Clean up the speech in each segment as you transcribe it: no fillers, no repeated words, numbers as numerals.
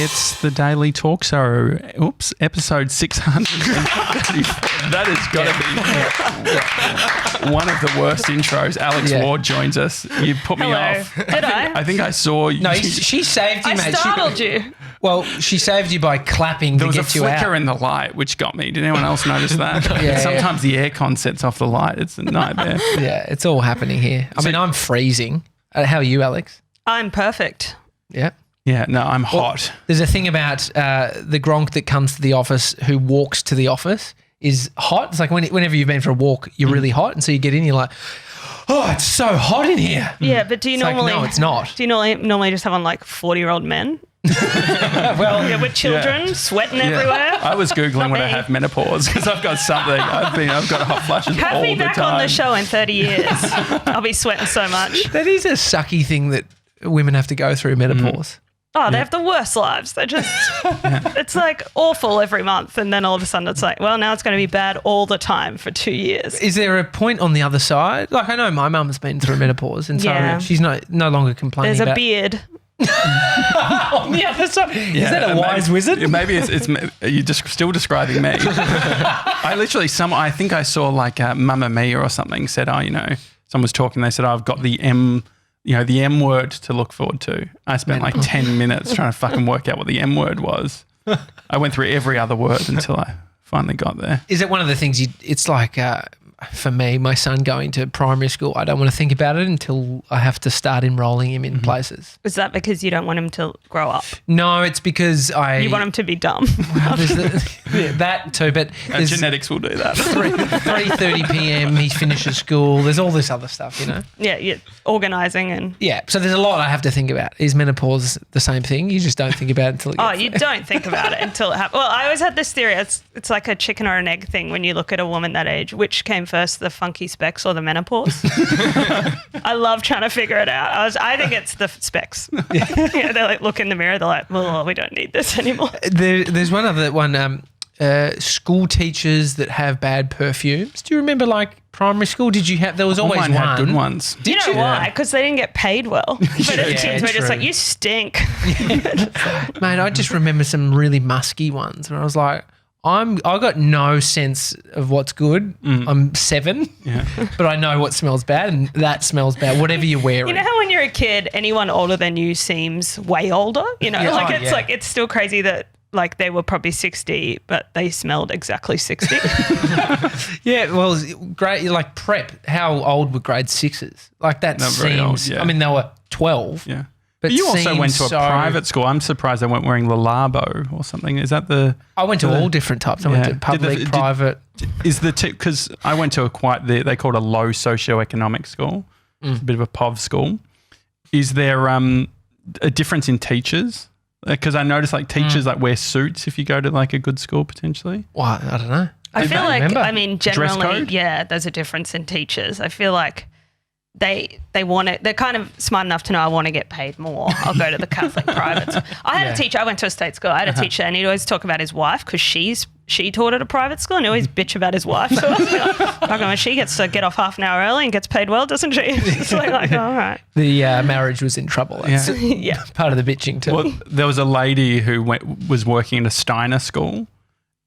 It's the Daily Talk Show. Oops, episode 600. That has got to be one of the worst intros. Alex Ward joins us. You put me off. Did I? I think I saw you. No, she saved you, I mate. startled you. Well, she saved you by clapping There to was get a you out. flicker in the light which got me. Did anyone else notice that? Sometimes the aircon sets off the light. It's a nightmare. Yeah, it's all happening here. I mean, I'm freezing. How are you, Alex? I'm perfect. Yeah. Yeah, no, I'm hot. There's a thing about the Gronk that comes to the office who walks to the office is hot. It's like whenever you've been for a walk, you're really hot. And so you get in, you're like, oh, it's so hot in here. Yeah, but do you normally... no, it's not. Do you normally just have on like 40-year-old men? Well, yeah, with children sweating everywhere. I was Googling when I me. have menopause because I've got something. I've got hot flashes Have all me the back time. on the show in 30 years. I'll be sweating so much. that is a sucky thing that women have to go through, menopause. Oh, they have the worst lives. They're just, it's like awful every month. And then all of a sudden it's like, well, now it's going to be bad all the time for 2 years. Is there a point on the other side? Like, I know my mum's been through menopause and so she's no longer complaining There's a about beard. on the other side. Is that a wise wizard? Maybe it's you're just still describing me. I think I saw like Mamma Mia or something said, someone was talking, they said, I've got the M word to look forward to. I spent like 10 minutes trying to fucking work out what the M word was. I went through every other word until I finally got there. Is it one of the things it's like, for me, my son going to primary school, I don't want to think about it until I have to start enrolling him in places. Is that because you don't want him to grow up? No, it's because You want him to be dumb. that too, but Genetics will do that. 3:30 p.m. he finishes school. There's all this other stuff, Yeah, organising and... Yeah, so there's a lot I have to think about. Is menopause the same thing? You just don't think about it until it gets you don't think about it until it happens. Well, I always had this theory. It's like a chicken or an egg thing when you look at a woman that age. Which came first, the funky specs or the menopause? I love trying to figure it out. I think it's the specs. They like look in the mirror. They're like, well, we don't need this anymore. There's one other one. School teachers that have bad perfumes. Do you remember like primary school? Did you have? There was always mine one. had good ones. Do you know why? Because they didn't get paid well. But as kids, we're just like, you stink. Mate, I just remember some really musky ones, and I was like, I got no sense of what's good. I'm 7, but I know what smells bad, and that smells bad. Whatever you're wearing. You know how when you're a kid, anyone older than you seems way older. Like it's still crazy that like they were probably 60, but they smelled exactly 60. Yeah, well, great. Like prep. How old were grade 6s? Like that Not very old, seems. yeah. I mean, they were 12. Yeah. But you also went to a seems so- private school. I'm surprised they weren't wearing the Labo or something. Is that the... I went to all different types. I went to public, private. Is the because I went to they called a low socioeconomic school. It's a bit of a POV school. Is there a difference in teachers? Because I noticed like teachers like wear suits if you go to like a good school potentially. Well, I don't know. I feel like, Dress generally, code? there's a difference in teachers. I feel like they want it. They're kind of smart enough to know I want to get paid more. I'll go to the Catholic privates. I had a teacher. I went to a state school. I had a teacher, and he'd always talk about his wife because she taught at a private school, and he always bitch about his wife. So I was like, she gets to get off half an hour early and gets paid well, doesn't she? It's like, all right. The marriage was in trouble. That's Yeah. part of the bitching too. Well, there was a lady who was working at a Steiner school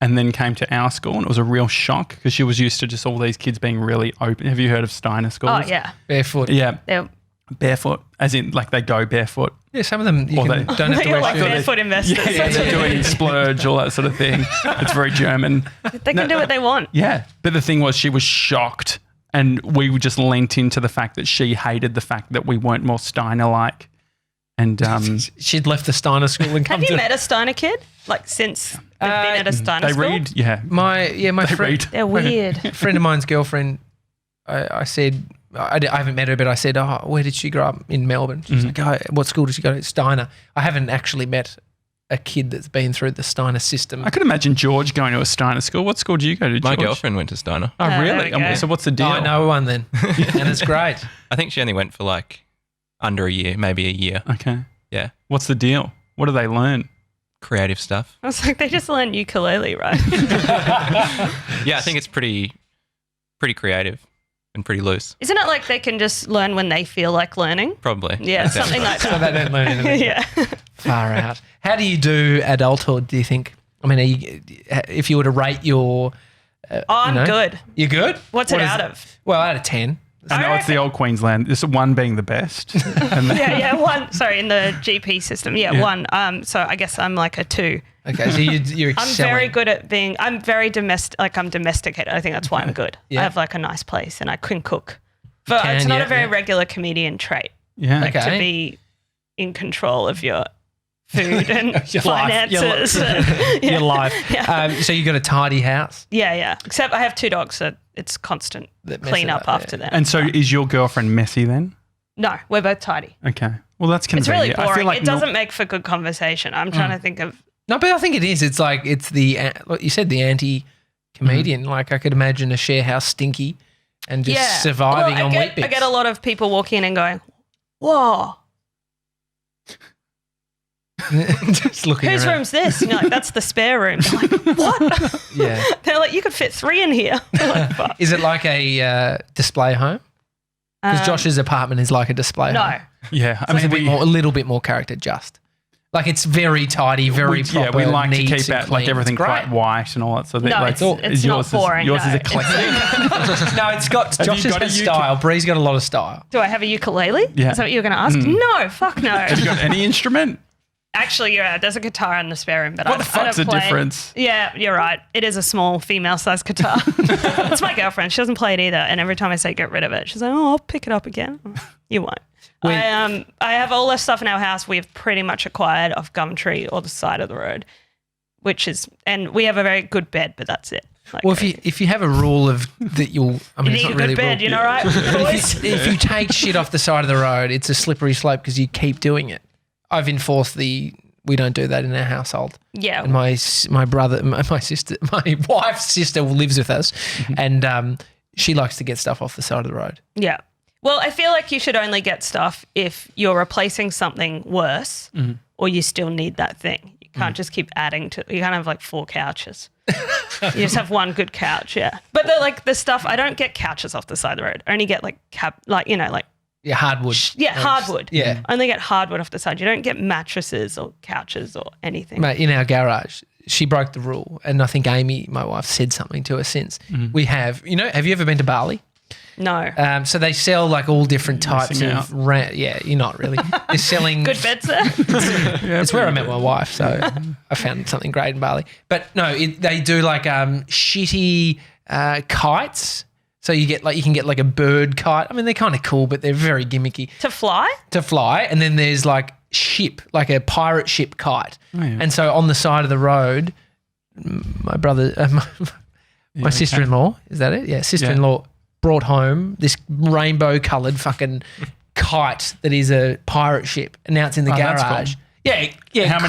and then came to our school, and it was a real shock because she was used to just all these kids being really open. Have you heard of Steiner schools? Oh, yeah. Barefoot. Yeah. They're, Barefoot, as in like they go barefoot. Yeah, some of them don't have to they're wear like shoes. barefoot investors. Yeah, they're doing splurge, all that sort of thing. It's very German. They can do what they want. Yeah. But the thing was she was shocked, and we just leant into the fact that she hated the fact that we weren't more Steiner-like. And She'd left the Steiner school and come Have to you met a Steiner kid? Like since they've been at a Steiner they school? read, yeah. my They friend. read. They're weird. Friend of mine's girlfriend. I said I haven't met her, but I said, "Oh, where did she grow up in Melbourne?" She's like, "Oh, what school did she go to?" Steiner. I haven't actually met a kid that's been through the Steiner system. I could imagine George going to a Steiner school. What school do you go to, My George? girlfriend went to Steiner. Oh, there really? we go. So what's the deal? I know one then, and it's great. I think she only went for like under a year, maybe a year. Okay. Yeah. What's the deal? What do they learn? Creative stuff. I was like, they just learn ukulele, right? Yeah, I think it's pretty creative and pretty loose. Isn't it like they can just learn when they feel like learning? Probably. Yeah, That sounds something right. like So that. they don't learn anything. Yeah. Far out. How do you do adulthood, do you think? I mean, if you were to rate your... I'm good. You're good? What's it out of? Well, out of 10. I know it's the old Queensland. This is 1 being the best. And then, Yeah, 1. Sorry, in the GP system. Yeah, 1. So I guess I'm like a 2. Okay, so you're excelling. I'm very good at being, I'm very domestic, like I'm domesticated. I think that's why I'm good. Yeah. I have like a nice place and I can cook. But it's not a very regular comedian trait yeah. Okay. to be in control of your food and Your life. finances. Your life. Yeah. So you got a tidy house? Yeah. Except I have 2 dogs, so it's constant That mess clean it up up, after them. And so is your girlfriend messy then? No, we're both tidy. Okay. Well, that's It's convenient. really boring. I feel like It doesn't make for good conversation. I'm trying to think of. No, but I think it is. It's like, it's like you said, the anti-comedian. Like I could imagine a share house stinky and just surviving on wheat bix. I get a lot of people walking in and going, whoa, Just looking whose around. room's this? And you're like, that's the spare room. They're like, what? Yeah. They're like, you could fit 3 in here. I'm like, fuck. Is it like a display home? Because Josh's apartment is like a display home. No. Yeah. I It's mean, a little bit more character just. Like it's very tidy, very proper. we like to neat keep and out like clean. everything It's great. quite white and all that. So that, No, like, it's is not yours boring, Yours is no. eclectic. No, it's got Josh you has got a got style. Bree's got a lot of style. Do I have a ukulele? Yeah. Is that what you were going to ask? No, fuck no. Have you got any instrument? Actually, there's a guitar in the spare room, but What the I fuck's don't the play. difference? Yeah, you're right. It is a small female-sized guitar. It's my girlfriend. She doesn't play it either. And every time I say get rid of it, she's like, "Oh, I'll pick it up again." You won't. I have all this stuff in our house we've pretty much acquired off Gumtree or the side of the road, and we have a very good bed, but that's it. Like, Well, if you have a rule of that you'll, I mean, you it's need not a really good bed, rule. you know, right? Boys? If you take shit off the side of the road, it's a slippery slope because you keep doing it. I've enforced we don't do that in our household. Yeah. And my brother, my sister, my wife's sister lives with us, and she likes to get stuff off the side of the road. Yeah. Well, I feel like you should only get stuff if you're replacing something worse or you still need that thing. You can't just keep adding to. You can't have like 4 couches. You just have one good couch, yeah. But the stuff, I don't get couches off the side of the road. I only get Yeah, hardwood. hardwood. Yeah. I only get hardwood off the side. You don't get mattresses or couches or anything. Mate, in our garage, she broke the rule, and I think Amy, my wife, said something to her since. We have you ever been to Bali? No. So they sell like all different types Missing of yeah, you're not really. They're selling Good beds there. It's where I met my wife, so I found something great in Bali. But no, they do like shitty kites. So you can get like a bird kite. I mean, they're kind of cool, but they're very gimmicky To fly? to fly. And then there's like like a pirate ship kite. Oh, yeah. And so on the side of the road, my brother, my sister-in-law, is that it? Yeah, sister-in-law brought home this rainbow-coloured fucking kite that is a pirate ship, and now it's in the that's garage. cool. Yeah, How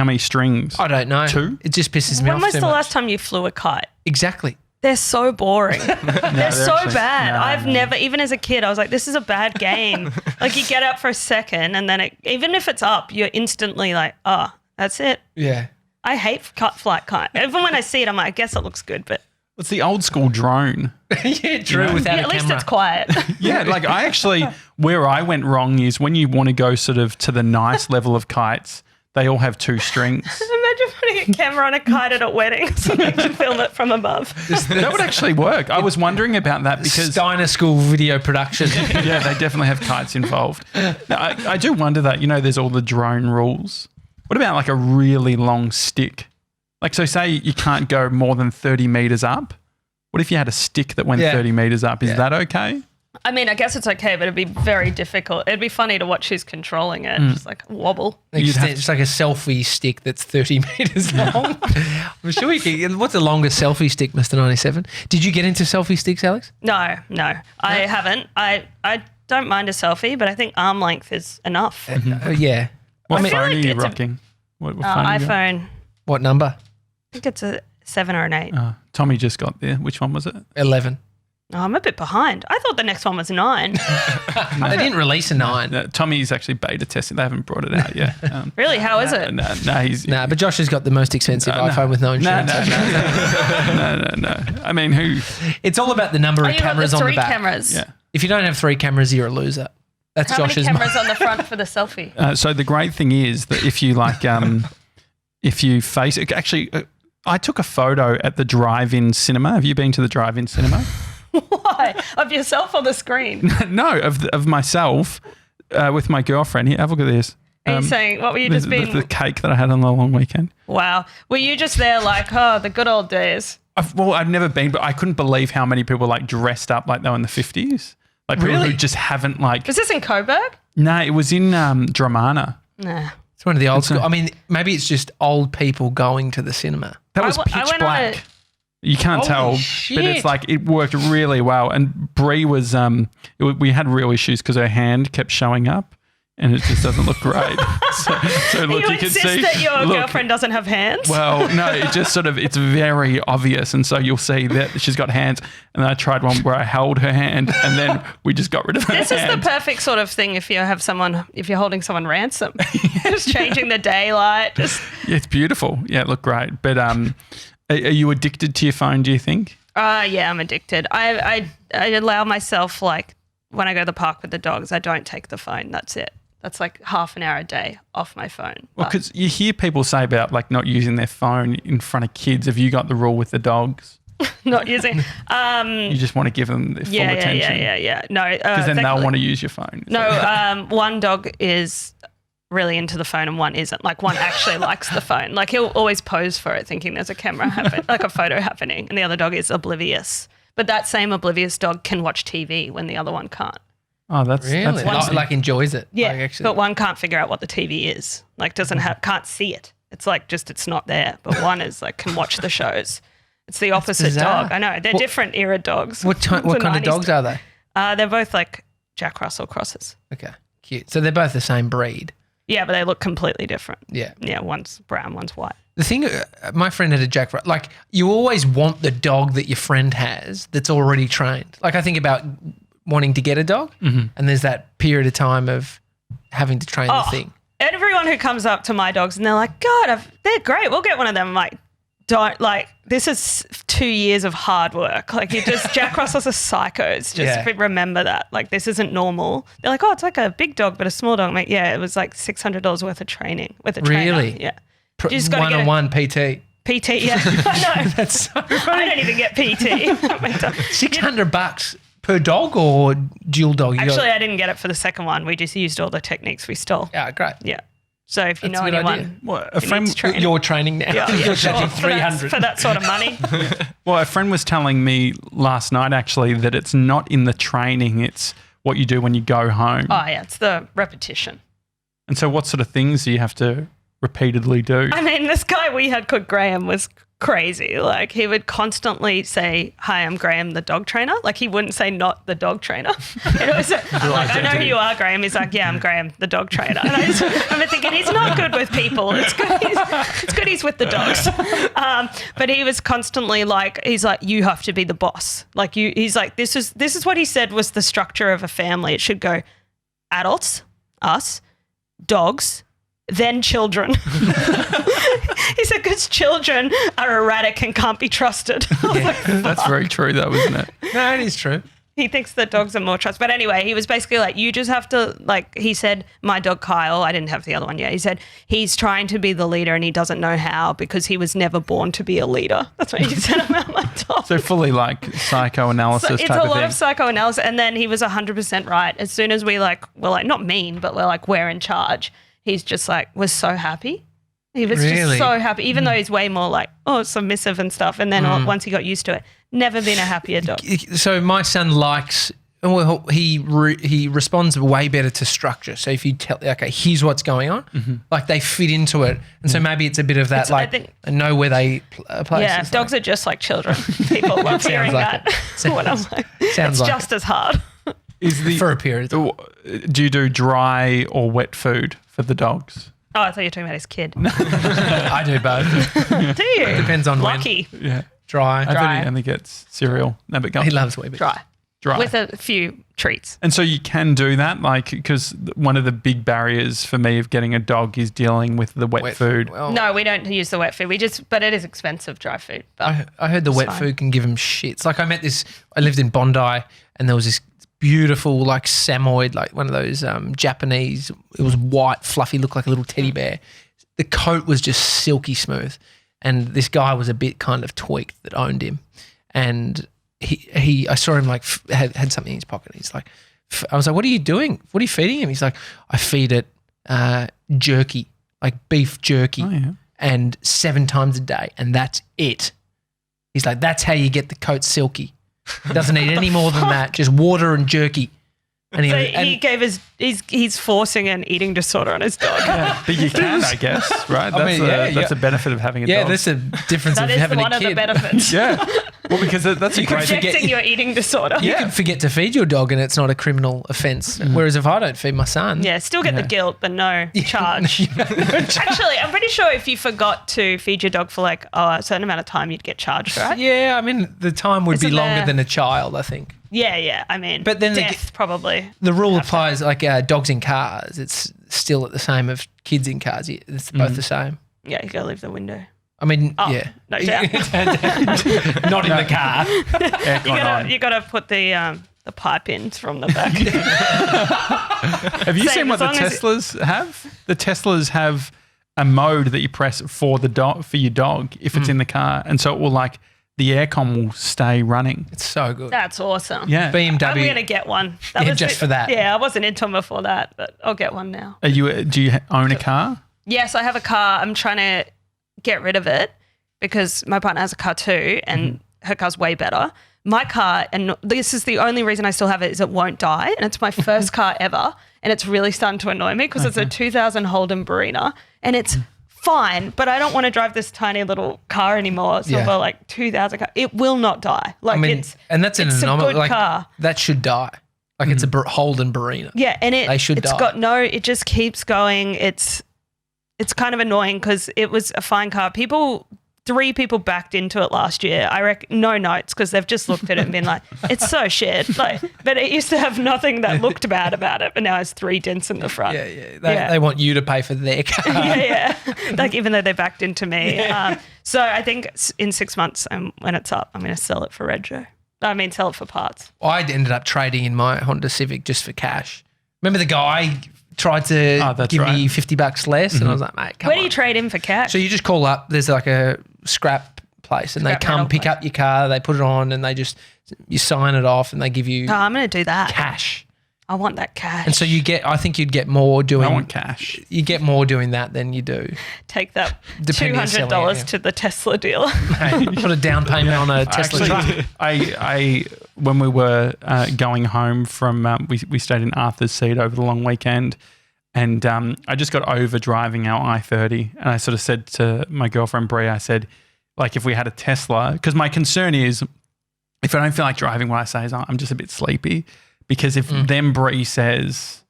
many strings? I don't know. 2? It just pisses me When off was too the much. last time you flew a kite? Exactly. They're so boring. they're so actually- bad. no, I've no. never, even as a kid, I was like, this is a bad game. Like you get up for a second and then even if it's up, you're instantly like, oh, that's it. Yeah. I hate flight kite. Even when I see it, I'm like, I guess it looks good, but It's the old school drone. Yeah, Drew, without at a least camera. it's quiet. Yeah, like I actually, where I went wrong is when you want to go sort of to the nice level of kites, they all have 2 strings. Imagine putting a camera on a kite at a wedding so they can film it from above. That would actually work. I was wondering about that because Steiner School video production. yeah, they definitely have kites involved. Now, I do wonder that, there's all the drone rules. What about like a really long stick? Like, so say you can't go more than 30 meters up. What if you had a stick that went 30 meters up? Is that okay? I mean, I guess it's okay, but it'd be very difficult. It'd be funny to watch who's controlling it. Just like wobble. It's like a selfie stick that's 30 metres long. I'm sure you can. What's the longest selfie stick, Mr. 97? Did you get into selfie sticks, Alex? No, I haven't. I don't mind a selfie, but I think arm length is enough. Yeah. What I feel phone like are you it's a- rocking? What phone are you got? iPhone. What number? I think it's a 7 or an 8. Tommy just got there. Which one was it? 11. Oh, I'm a bit behind. I thought the next one was 9. They didn't release a 9. Tommy's actually beta testing. They haven't brought it out yet. Really? How is it? No, he's Nah, but Josh has got the most expensive iPhone with no insurance. No. I mean, who? It's all about the number Oh, of you got cameras the on 3 the back. cameras. Yeah. If you don't have 3 cameras, you're a loser. That's How Josh's many cameras on the front for the selfie? So the great thing is that if you like, if you face it, actually, I took a photo at the drive-in cinema. Have you been to the drive-in cinema? Why? Of yourself or the screen? No, of myself with my girlfriend. Here, have a look at this. Are you saying, what were you just being? The cake that I had on the long weekend. Wow. Were you just there like, oh, the good old days? I've never been, but I couldn't believe how many people like dressed up like they were in the 50s. Like people Really? who just haven't like. Was this in Coburg? No, it was in Dramana. Nah. It's one of the old school. I mean, maybe it's just old people going to the cinema. That was I pitch went on black. You can't Holy tell, but shit. it's like it worked really well. And Brie was, we had real issues because her hand kept showing up, and it just doesn't look great. so look, You you can insist see that your look, girlfriend doesn't have hands? Well, no, it just sort of, it's very obvious. And so you'll see that she's got hands. And I tried one where I held her hand and then we just got rid of her This hand. is the perfect sort of thing if you have someone, if you're holding someone ransom. Just changing the daylight. Just Yeah, it's beautiful. Yeah, it looked great. But are you addicted to your phone, do you think? yeah, I'm addicted. I allow myself, like, when I go to the park with the dogs, I don't take the phone. That's it. That's like half an hour a day off my phone. Well, because you hear people say about like not using their phone in front of kids. Have you got the rule with the dogs? Not using. You just want to give them their full attention. Yeah. No, Because then they'll want to use your phone. No, one dog is really into the phone and one isn't. Like one actually likes the phone. Like he'll always pose for it thinking there's a camera like a photo happening, and the other dog is oblivious. But that same oblivious dog can watch TV when the other one can't. Oh, that's Really? That's Like enjoys it. Yeah, Like actually. but one can't figure out what the TV is. Like can't see it. It's like just it's not there. But one is like can watch the shows. It's the opposite bizarre. dog. I know. They're different era dogs. What kind of dogs are they? They're both like Jack Russell crosses. Okay, cute. So they're both the same breed. Yeah, but they look completely different. Yeah. Yeah, one's brown, one's white. The thing, my friend had a Jack Russell. Like, you always want the dog that your friend has that's already trained. Like, I think about wanting to get a dog, and there's that period of time of having to train the thing. Everyone who comes up to my dogs and they're like, God, they're great. We'll get one of them. I'm like, don't, like, this is 2 years of hard work. Like, Jack Russells are psychos. Just remember that. Like, this isn't normal. They're like, oh, it's like a big dog, but a small dog. I'm like, yeah, it was like $600 worth of training with a trainer. Really? Yeah. You just gotta get One-on-one PT. PT, yeah. I know. That's so funny. I don't even get PT. $600 per dog or dual dog? Actually, I didn't get it for the second one. We just used all the techniques we stole. Yeah, great. Yeah. So if you That's know a good anyone, idea. Well, who needs training. You're training now. Yeah, You're sure. charging For that- $300. for that sort of money. Well, a friend was telling me last night actually that it's not in the training, it's what you do when you go home. Oh yeah, it's the repetition. And so what sort of things do you have to repeatedly do? I mean, this guy we had called Graham was crazy. Like he would constantly say, "Hi, I'm Graham, the dog trainer." Like he wouldn't say "not the dog trainer." And it was, I'm like, "I know who you are, Graham." He's like, "Yeah, I'm Graham, the dog trainer." And I remember thinking, he's not good with people. It's good he's with the dogs. But he was constantly like, he's like, "You have to be the boss." Like he's like, this is what he said was the structure of a family. It should go adults, us, dogs, then children. He said, because children are erratic and can't be trusted. That's very true though, isn't it? No, it is true. He thinks that dogs are more trust. But anyway, he was basically like, you just have to, like, he said, my dog Kyle, I didn't have the other one yet. He said, he's trying to be the leader and he doesn't know how because he was never born to be a leader. That's what he said about my dog. So fully like psychoanalysis So it's type a of lot thing. of psychoanalysis. And then he was 100% right. As soon as we're like, not mean, but we're in charge. He's just like, was so happy. He was Really? just so happy, even though he's way more like, submissive and stuff. And then once he got used to it, never been a happier dog. So my son likes, well, he responds way better to structure. So if you tell, okay, here's what's going on, like they fit into it. And so maybe it's a bit of that, I think- know where they play. Yeah, dogs are just like children. People love hearing like that. When I'm like, Sounds it's like just as hard. for a period of time. Do you do dry or wet food for the dogs? Oh, I thought you were talking about his kid. I do both. Do you? Depends on when. Lucky. Yeah. Dry. I thought he only gets cereal. No, but go. He loves Weebies. Dry. With a few treats. And so you can do that, like, because one of the big barriers for me of getting a dog is dealing with the wet food. Well, No, we don't use the wet food. But it is expensive, dry food. But I heard the wet fine. food can give him shits. Like I lived in Bondi and there was this beautiful, like samoyed, like one of those Japanese. It was white, fluffy, looked like a little teddy bear. The coat was just silky smooth, and this guy was a bit kind of tweaked that owned him, and I saw him like had something in his pocket. He's like, I was like, what are you doing? What are you feeding him? He's like, I feed it jerky, like beef jerky, and 7 times a day, and that's it. He's like, that's how you get the coat silky. He doesn't need any more than that, just water and jerky. And he gave he's forcing an eating disorder on his dog. Yeah, but you can, I guess, right? That's a benefit of having a dog. Yeah, that's a difference of having a kid. That is one of the benefits. Yeah. Well, because that's a great Projecting your eating disorder. You can forget to feed your dog and it's not a criminal offence. Whereas if I don't feed my son. Yeah, still get the guilt, but no charge. Actually, I'm pretty sure if you forgot to feed your dog for like a certain amount of time, you'd get charged, right? Yeah, I mean, the time would be longer than a child, I think. Yeah. I mean, but then death probably. The rule applies like dogs in cars. It's still at the same of kids in cars. It's both the same. Yeah, you gotta leave the window. I mean, no doubt. Not in the car. You gotta put the pipe in from the back. Have you seen what the Teslas have? The Teslas have a mode that you press for your dog if it's in the car, and so it will the aircon will stay running. It's so good. That's awesome. Yeah. BMW. I'm going to get one. For that. Yeah, I wasn't into them before that, but I'll get one now. Do you own a car? Yes, I have a car. I'm trying to get rid of it because my partner has a car too and her car's way better. My car, and this is the only reason I still have it, is it won't die. And it's my first car ever. And it's really starting to annoy me because it's a 2000 Holden Barina and it's fine, but I don't want to drive this tiny little car anymore. So for 2000 car, it will not die. It's an anomaly. Good car. That should die. It's a Holden Barina. Yeah, and they should die. It just keeps going. It's kind of annoying because it was a fine car. 3 people backed into it last year. I reckon no notes because they've just looked at it and been like, it's so shit. But it used to have nothing that looked bad about it, but now it's 3 dents in the front. Yeah. They want you to pay for their car. Yeah. Even though they backed into me. So I think in 6 months when it's up, I'm going to sell it for sell it for parts. I ended up trading in my Honda Civic just for cash. Remember the guy tried to give me $50 less and I was like, mate, come on. Where do you trade in for cash? So you just call up, there's a scrap place and they come pick up your car, they put it on and you sign it off and they give you I'm going to do that. Cash. I want that cash. And so I think you'd get more doing. I want cash. You get more doing that than you do. Take that $200 to the Tesla dealer. Put a down payment on a Tesla truck. I when we were going home from, we stayed in Arthur's Seat over the long weekend, and I just got over driving our I-30, and I sort of said to my girlfriend Brie, I said, if we had a Tesla, because my concern is if I don't feel like driving, what I say is I'm just a bit sleepy. Because if then Brie says,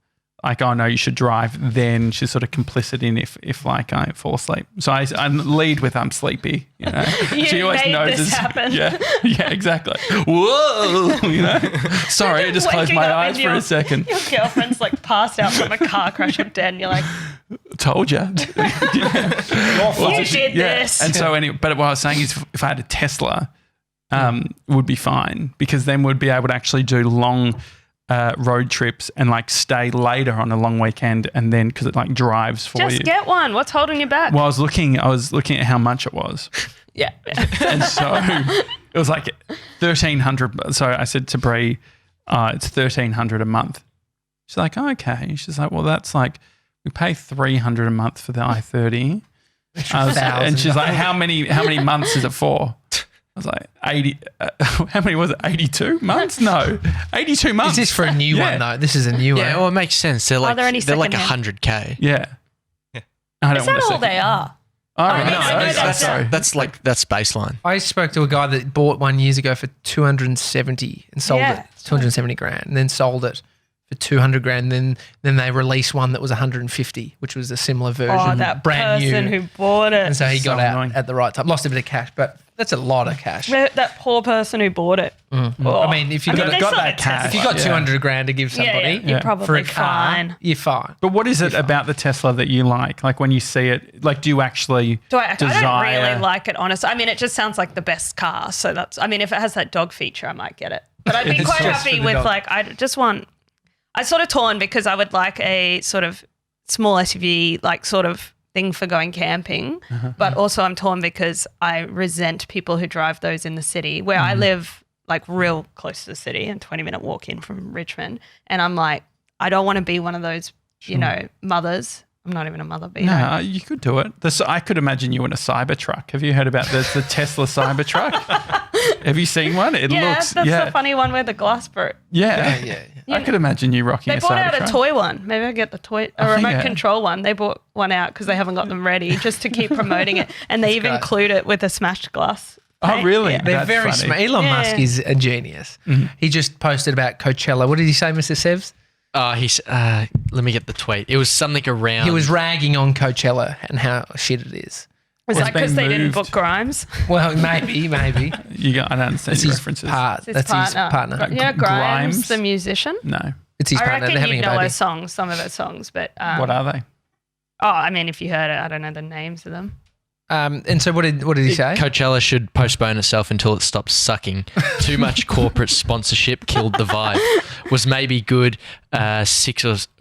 oh, no, you should drive, then she's sort of complicit in if I fall asleep. So I lead with I'm sleepy. She always knows this happen. Yeah, exactly. Whoa, Sorry, I just closed my eyes for a second. Your girlfriend's passed out from a car crash of dead and you're like, told you. You did this. And so but what I was saying is if I had a Tesla, would be fine because then we'd be able to actually do long road trips and stay later on a long weekend, and then because it drives for you. Just get one. What's holding you back? Well, I was looking at how much it was. Yeah. And so it was $1,300. So I said to Brie, it's $1,300 a month. She's like, oh, okay. She's like, well, that's we pay $300 a month for the I-30. And she's like, how many months is it for? I was like, 80, how many was it? 82 months? No, 82 months. Is this for a new one though? This is a new one. Yeah, well, it makes sense. They're Are there any they're secondhand? 100K. Yeah. Is that all they are? That's baseline. I spoke to a guy that bought one years ago for 270 and sold it 270 grand, and then sold it for 200 grand. Then they released one that was 150, which was a similar version. Oh, that brand person new. who bought it. And so he So got out annoying. at the right time. Lost a bit of cash, but that's a lot of cash. That poor person who bought it. Oh. I mean, if you've I mean, they got still that get Tesla. cash. if you got 200 grand to give somebody you're for probably a car, fine. you're fine. But what is it about the Tesla that you like? Like when you see it, like do you actually I desire? don't really like it, honestly. I mean, it just sounds like the best car. So that's, I mean, if it has that dog feature, I might get it. But I'd be It's quite just happy for the with dog. I sort of torn because I would like a sort of small SUV, like sort of thing for going camping. But also I'm torn because I resent people who drive those in the city where I live like real close to the city and 20-minute walk in from Richmond. And I'm like, I don't want to be one of those, you know, mothers. I'm not even a mother, but you know. No, you could do it. I could imagine you in a Cybertruck. Have you heard about the Tesla Cybertruck? Have you seen one? It looks That's the funny one where the glass broke. Yeah. I could imagine you rocking They a brought Cybertruck. out a toy one. Maybe I get the toy, a remote yeah. control one. They brought one out because they haven't got them ready, just to keep promoting it. And they even great. include it with a smashed glass. Oh, really? Yeah. They're That's very funny. smart. Elon Yeah. Musk is a genius. He just posted about Coachella. What did he say, Mr. Sevs? Let me get the tweet. It was something around. He was ragging on Coachella and how shit it is. Was It's that because been they didn't moved. book Grimes? Well, maybe. I don't understand It's your his references. part. His That's his partner. You know Grimes, Grimes? the musician? No. It's his I partner. They're reckon having you'd a know baby. her songs, some of her songs, but What are they? oh, I mean, if you heard it, I don't know the names of them. And so what did he say? Coachella should postpone itself until it stops sucking. Too much corporate sponsorship killed the vibe. Was maybe good 5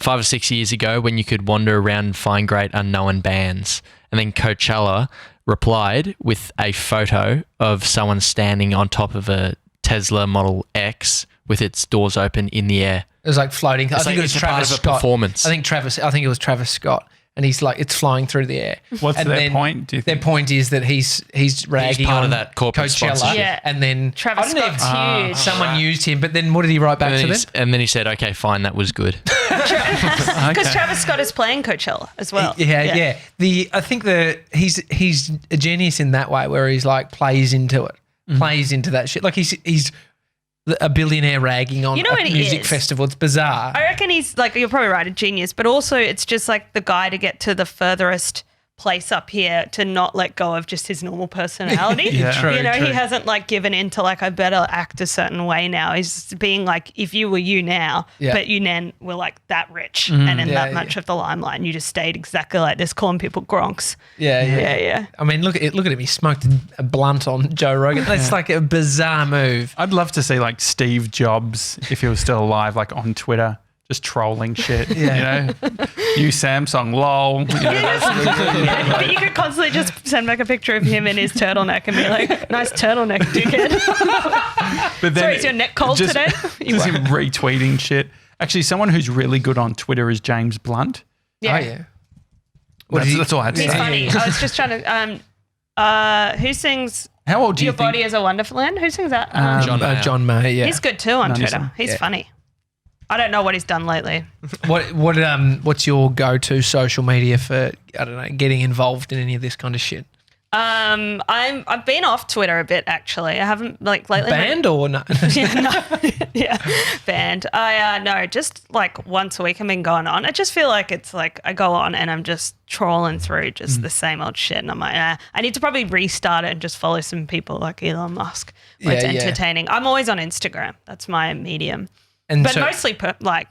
or 6 years ago when you could wander around and find great unknown bands. And then Coachella replied with a photo of someone standing on top of a Tesla Model X with its doors open in the air. It was like floating. I think it was it's a part Travis of a Scott. performance. I think it was Travis Scott. And he's like, it's flying through the air. What's And their then point, do you Their think? point is that he's ragging part on of that corporate Coachella. sponsorship. Yeah. And then Travis I don't know if Scott's huge. someone used him, but then what did he write back to them? And then he said, okay, fine, that was good. Because Travis Scott is playing Coachella as well. Yeah. I think he's a genius in that way, where he's like plays into it, plays into that shit. Like he's a billionaire ragging on You know a what he music is? festival. It's bizarre. I reckon he's like, you're probably right, a genius, but also it's just like the guy to get to the furthest place up here to not let go of just his normal personality. Yeah. True, you know, true. he hasn't like given into like, I better act a certain way now. He's being like, if you were you now, Yeah. but you then were like that rich and in Yeah, that much of the limelight and you just stayed exactly like this, calling people gronks. Yeah. I mean, look at him. He smoked a blunt on Joe Rogan. That's like a bizarre move. I'd love to see like Steve Jobs, if he was still alive, like on Twitter, just trolling shit. Yeah. You know, new Samsung, lol. You know, But you could constantly just send back a picture of him in his turtleneck and be like, nice turtleneck, dickhead. but then Sorry, is your neck cold just- today? You Just won't. him retweeting shit. Actually, someone who's really good on Twitter is James Blunt. Yeah. Oh, yeah. What That's, did he- that's all I had to He's say. funny. I was just trying to. Who sings How old do you "Your think? Body Is a Wonderland"? Who sings that? John Mayer. Yeah. He's good too on None of Twitter. them. He's Yeah. funny. I don't know what he's done lately. What's your go-to social media for, I don't know, getting involved in any of this kind of shit? I've been off Twitter a bit actually. I haven't like lately. Banned or no? Yeah, banned. No, just like once a week I've been going on. I just feel like it's like I go on and I'm just trawling through just the same old shit, and I'm like, I need to probably restart it and just follow some people like Elon Musk. Where it's Yeah, yeah. entertaining. I'm always on Instagram. That's my medium. And But so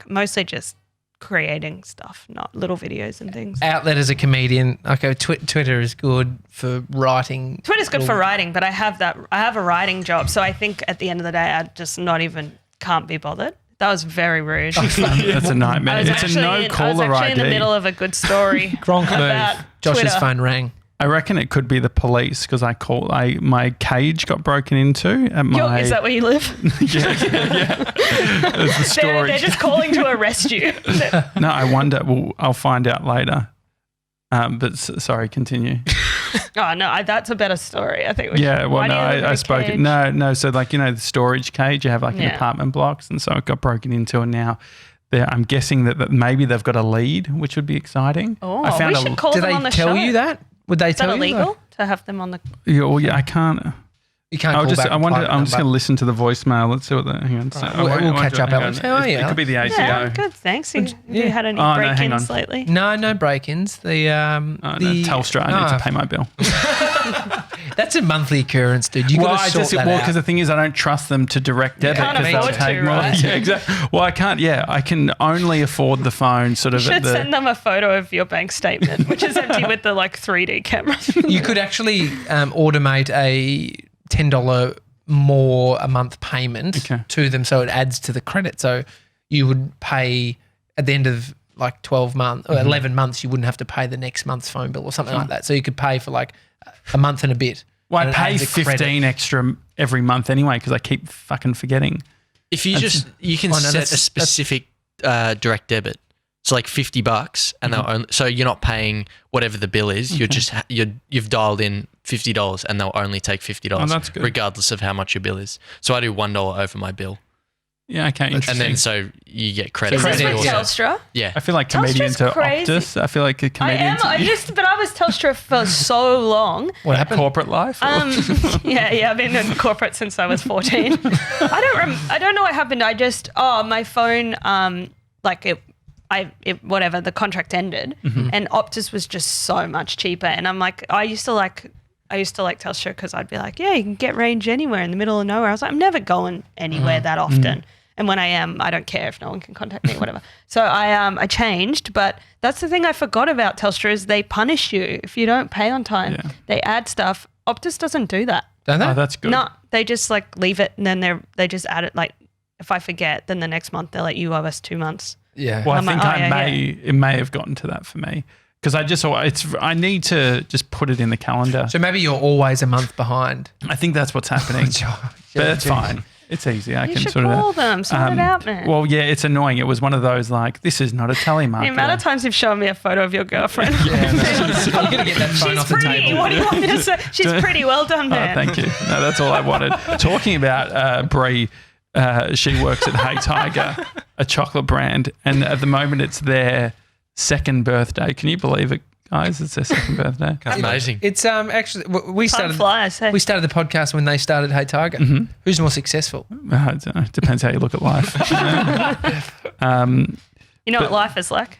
mostly just creating stuff, not little videos and things. outlet as a comedian, okay, Twitter is good for writing. Twitter's good for writing, but I have a writing job, so I think at the end of the day, I just can't be bothered. That was very rude. That's a nightmare. It's a I was no-caller actually in the ID. middle of a good story. Gronk about move. Josh's Twitter. phone rang. I reckon it could be the police because my cage got broken into at my. Is that where you live? yeah. There's the They're storage. just calling to arrest you. No, I wonder. Well, I'll find out later. But sorry, continue. Oh no, that's a better story. I think. Yeah, well, Why do no, you live in I a spoke. cage? No. So, like, you know, the storage cage, you have like in Yeah. apartment blocks. And so it got broken into. And now I'm guessing that maybe they've got a lead, which would be exciting. Oh, I found we should call Do them they on the tell show. you that? Would they Is that tell you illegal to have them on the? Yeah, well, yeah, I can't. You can't call back. I'm just going to listen to the voicemail. Let's see what the. Hang on. So, We'll catch up, Alex. How are you? It could be the ACO. Yeah, I'm good, thanks. Have you had any break-ins lately? No break-ins. The Telstra. I need to pay my bill. That's a monthly occurrence, dude. You got to sort that out. Because the thing is, I don't trust them to direct debit because they'll take more. Right? Yeah, exactly. Well, I can't. Yeah, I can only afford the phone. Sort of. You should send them a photo of your bank statement, which is empty with the 3D camera. You could actually automate a $10 more a month payment to them, so it adds to the credit. So you would pay at the end of 12 months or 11 months, you wouldn't have to pay the next month's phone bill or something like that. So you could pay for a month and a bit. Well, I pay 15 extra every month anyway because I keep fucking forgetting. If you you can set a specific direct debit. So $50, and they'll so you're not paying whatever the bill is. You're just you've dialed in $50, and they'll only take $50, that's good. Regardless of how much your bill is. So I do $1 over my bill. Yeah, okay, interesting. And then so you get credit. Is this with Telstra? Yeah. I feel like comedians are Optus. I feel like comedians. But I was Telstra for so long. What happened? Corporate life? Yeah. I've been in corporate since I was 14. I don't know what happened. My phone whatever, the contract ended, and Optus was just so much cheaper. And I'm like, I used to like Telstra because I'd be like, yeah, you can get range anywhere in the middle of nowhere. I was like, I'm never going anywhere that often. And when I am, I don't care if no one can contact me, whatever. So I changed, but that's the thing I forgot about Telstra is they punish you if you don't pay on time. Yeah. They add stuff. Optus doesn't do that. Don't they? Oh, that's good. No, they just leave it and then they just add it. If I forget, then the next month they're like, you owe us 2 months. Yeah. Well, I think it may have gotten to that for me because I just I need to just put it in the calendar. So maybe you're always a month behind. I think that's what's happening. But that's fine. It's easy. I you can should sort of call them. Sort it out, man. Well, yeah, it's annoying. It was one of those this is not a telemarketer. The amount of times you've shown me a photo of your girlfriend. Yeah, you're going to get that phone off the table. What do you want me to say? She's pretty. Well done, man. Thank you. No, that's all I wanted. Talking about Brie, she works at Hey Tiger, a chocolate brand, and at the moment it's their second birthday. Can you believe it, guys? It's their second birthday. That's amazing. It's actually we started we started the podcast when they started Hey Tiger. Who's more successful? It depends how you look at life. You know what life is like?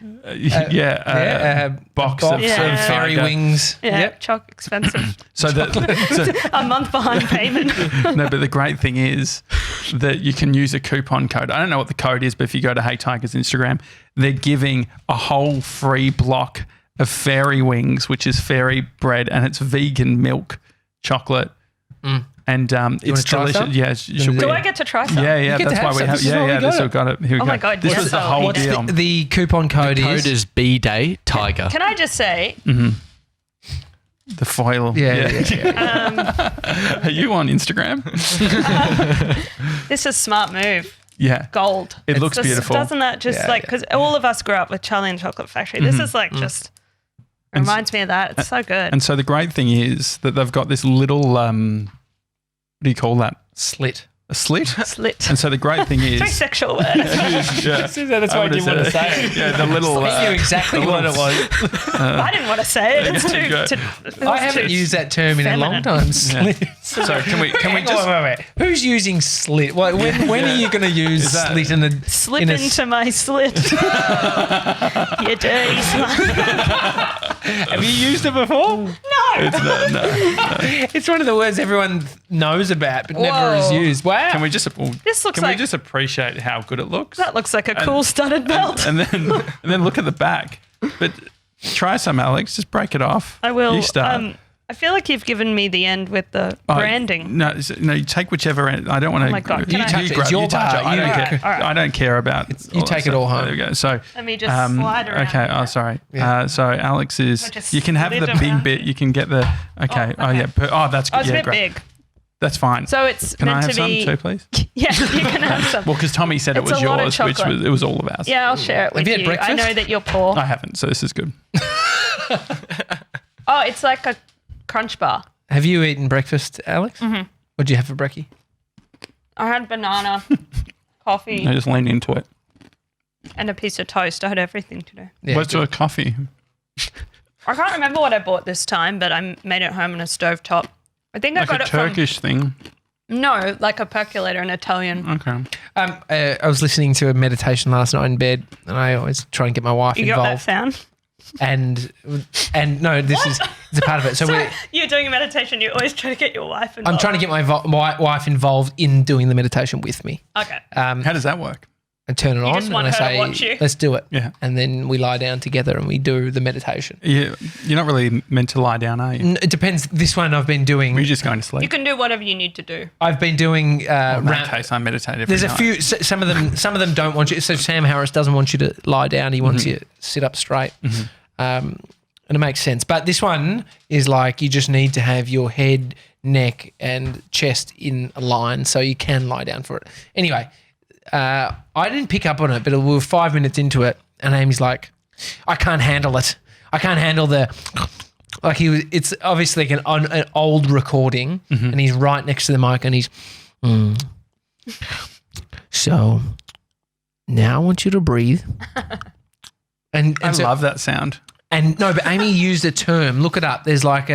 Box of fairy wings. Yeah, expensive. So a month behind payment. No, but the great thing is that you can use a coupon code. I don't know what the code is, but if you go to Hey Tiger's Instagram, they're giving a whole free block of fairy wings, which is fairy bread, and it's vegan milk chocolate. And it's delicious. Yeah, do I get to try some? Yeah. That's why we have. This we've got it. Here we go. My God! This was the whole deal. The coupon code is B-Day Tiger. Can I just say? The foil. Yeah. Are you on Instagram? This is smart move. Yeah. Gold. It looks beautiful. Doesn't that just because all of us grew up with Charlie and the Chocolate Factory. This is just reminds me of that. It's so good. And so the great thing is that they've got this little, what do you call that? Slit. A slit? Slit. And so the great thing is. Very sexual word. That's why I didn't want to say it. Yeah, the little. I knew exactly what it was. I didn't want to say it. It's I haven't used that term in a long time. Slit. Yeah. So can we just. Wait. Who's using slit? When are you going to use slit in a. Slip into my slit. You dirty slut. Have you used it before? No. It's one of the words everyone knows about but never has used. Wow. Can we just This looks we just appreciate how good it looks? That looks like a cool studded belt. And then look at the back. But try some, Alex. Just break it off. I will. You start. I feel like you've given me the end with the branding. No, you take whichever end. I don't want to. Oh my God. You touch it. It's your bar. I don't care. All right. I don't care about. You take it all home. There we go. So let me just slide around. Okay. Oh, sorry. Yeah. So Alex is. You can have the big bit. You can get the. Okay. Oh yeah. Oh, that's good. Oh, it's a bit great. big. That's fine. So it's can meant I have to be. Some too, please? Yeah, you can have some. Well, because Tommy said it was yours, which it was all of ours. Yeah, I'll share it with you. I know that you're poor. I haven't, so this is good. Oh, it's like a crunch bar. Have you eaten breakfast, Alex? Mm-hmm. What did you have for brekkie? I had banana, coffee. I just leaned into it. And a piece of toast. I had everything today. Yeah, what's your coffee? I can't remember what I bought this time, but I made it home on a stovetop I think I Like got a it Turkish thing. No, like a percolator, an Italian. Okay. I was listening to a meditation last night in bed, and I always try and get my wife You got that involved. sound? And no, it's a part of it. So Sorry, you're doing a meditation. You always try to get your wife involved. I'm trying to get my wife involved in doing the meditation with me. Okay. How does that work? I turn it on just want and I her to say, watch you? let's do it. Yeah. And then we lie down together and we do the meditation. You're not really meant to lie down, are you? It depends. This one I've been doing. You're just going to You sleep. can do whatever you need to do. I've been doing. In that case, I meditate every There's a night. few. Some of them don't want you. So Sam Harris doesn't want you to lie down. He wants you to sit up straight. And it makes sense. But this one is like you just need to have your head, neck, and chest in a line so you can lie down for it. Anyway, I didn't pick up on it, but we were 5 minutes into it, and Amy's like, I can't handle it. I can't handle the. Like it's obviously like an old recording, and he's right next to the mic, and he's. So now I want you to breathe. And I so, love that sound. and no, but Amy used a term. Look it up. There's like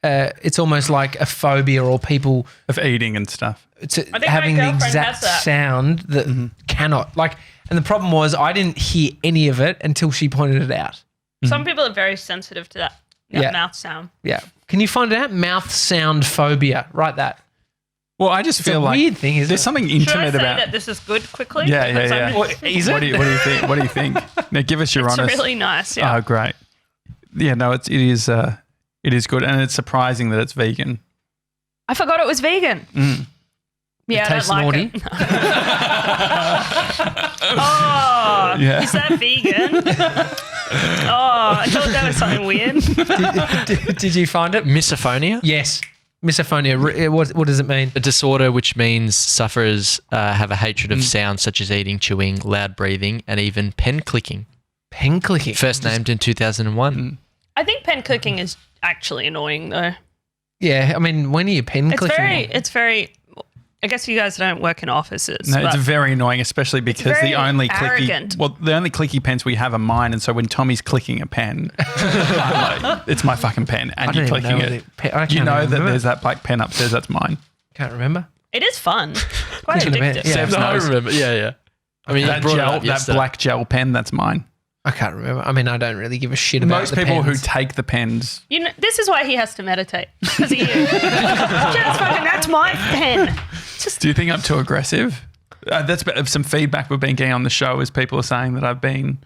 it's almost like a phobia or people Of eating and stuff. my having the girlfriend exact has that. sound that cannot like. And the problem was I didn't hear any of it until she pointed it out. Some people are very sensitive to that Yeah. mouth sound. Yeah. Can you find it out? Mouth sound phobia. Write that. Well, I just It's a feel like weird thing, isn't there's it? something Should I intimate say about. that this is good quickly? Yeah, yeah, Because yeah. I'm- What, is What it? do you think? What do you think? Now, give us your It's honest. really nice. Yeah. Oh, great. Yeah, no, it is good, and it's surprising that it's vegan. I forgot it was vegan. Yeah, I don't tastes like naughty. it. Oh, Yeah. is that vegan? Oh, I thought that was something weird. Did you find it? Misophonia, Yes. Misophonia. What does it mean? a disorder which means sufferers have a hatred of sounds such as eating, chewing, loud breathing, and even pen clicking. Pen clicking. First named in 2001. I think pen clicking is actually annoying though. Yeah. I mean, when are you pen clicking? It's very. I guess you guys don't work in offices. No, it's but very annoying, especially because very the only arrogant. clicky pens we have are mine, and so when Tommy's clicking a pen, I'm like, it's my fucking pen, and I you're don't even clicking know it. what I You can't know even that remember. there's that black pen upstairs. That's mine. Can't remember. it is fun. Quite Clicking a pen, addictive. yeah. Seb's No, I knows. remember. Yeah. I mean, That you brought it gel, up that yesterday. black gel pen, that's mine. I can't remember. I mean, I don't really give a shit about Most the people pens. who take the pens, You know, this is why he has to meditate because of you. Just fucking, that's my pen. Just do you think I'm too aggressive? That's some feedback we've been getting on the show is people are saying that I've been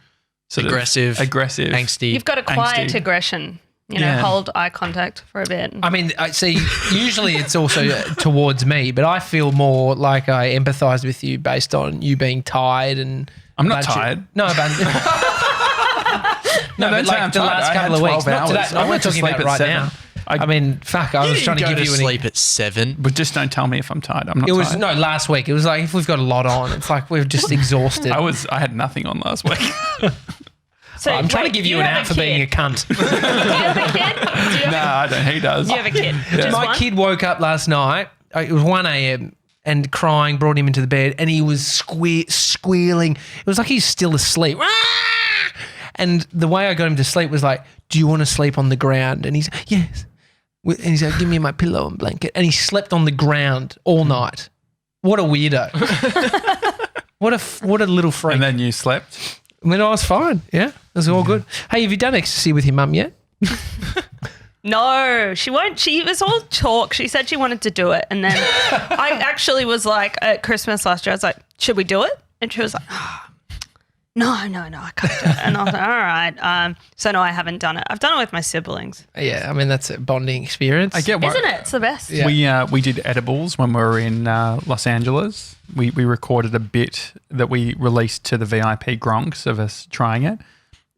sort Aggressive, of aggressive, angsty. you've got a quiet Angsty. aggression. You know, Yeah. hold eye contact for a bit. I mean, I see. Usually, it's also towards me, but I feel more like I empathise with you based on you being tired and. I'm not bunch of- tired. No, but no, don't but say like I'm the tired. last I had couple of weeks. 12 Not today. hours. No, I we're went to talking sleep about at right 7. now. I mean, fuck. I was trying to go give to you an. sleep at 7. But just don't tell me if I'm tired. I'm not It was tired. no last week. It was like if we've got a lot on, it's like we're just exhausted. I had nothing on last week. So I'm trying wait, to give you an have out for being a kid. cunt. Do you have a kid? Do you have, No, I don't. He does. do you have a kid? Just My one? kid woke up last night. It was 1 a.m. and crying. Brought him into the bed, and he was squealing. It was like he's still asleep. And the way I got him to sleep was like, "Do you want to sleep on the ground?" And he's yes. And he's like, "Give me my pillow and blanket." And he slept on the ground all night. What a weirdo! what a little freak. And then you slept. I mean, I was fine. Yeah, it was all good. Hey, have you done ecstasy with your mum yet? No, she won't. She was all talk. She said she wanted to do it. And then I actually was like, at Christmas last year, I was like, should we do it? And she was like, no, I can't do it. And I was like, all right. So no, I haven't done it. I've done it with my siblings. Yeah, I mean, that's a bonding experience. I get what Isn't it? It's the best. Yeah. we did edibles when we were in Los Angeles. We recorded a bit that we released to the VIP Gronks of us trying it.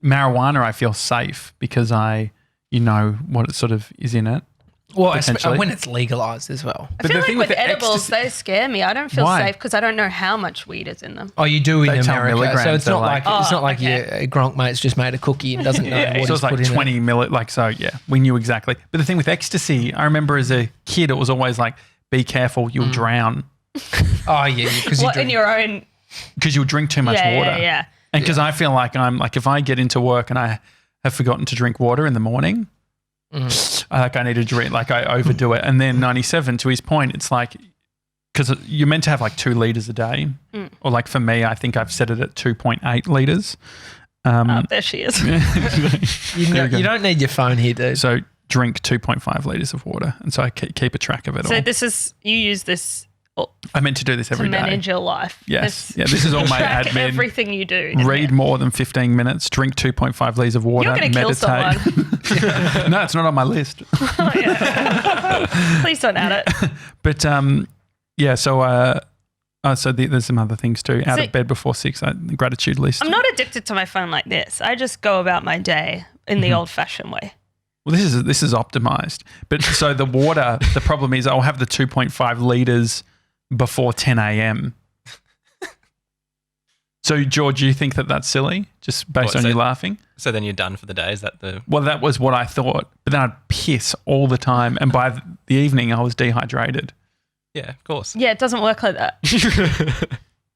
Marijuana, I feel safe because you know what it sort of is in it. Well, potentially. when it's legalized as well. I feel the like thing with with the edibles, ecstasy- they scare me. I don't feel Why? safe because I don't know how much weed is in them. Oh, you do in They tell America, so milligrams, it's not they're like like- it's not like okay. your Gronk mate's just made a cookie and doesn't know what So he's it's like put in 20 milli, like, so yeah, we knew exactly. But the thing with ecstasy, I remember as a kid, it was always like, be careful, you'll drown it. Oh yeah, because you What, in drink. your own? because you'll drink too much Yeah, water. yeah, yeah. And because I feel like I'm like, if I get into work and I have forgotten to drink water in the morning, I need a drink, like I overdo it. And then 97, to his point, it's like, because you're meant to have like 2 litres a day. Or like for me, I think I've set it at 2.8 litres. There she is. You don't need your phone here, dude. So drink 2.5 litres of water. And so I keep a track of it all. So you use this I meant to do this every to day. manage your life. Yes. This is all my track admin. everything you do. Read more than 15 minutes, drink 2.5 litres of water, You're going to kill meditate. someone. No, it's not on my list. Oh, yeah. Please don't add it. But so there's some other things too. Out of bed before 6, gratitude list. I'm not addicted to my phone like this. I just go about my day in the old-fashioned way. Well, this is optimized. But so the water, the problem is I'll have the 2.5 litres before 10 a.m. So, George, you think that that's silly just based on you laughing? So then you're done for the day? Is that the... Well, that was what I thought. But then I'd piss all the time. And by the evening, I was dehydrated. Yeah, of course. Yeah, it doesn't work like that.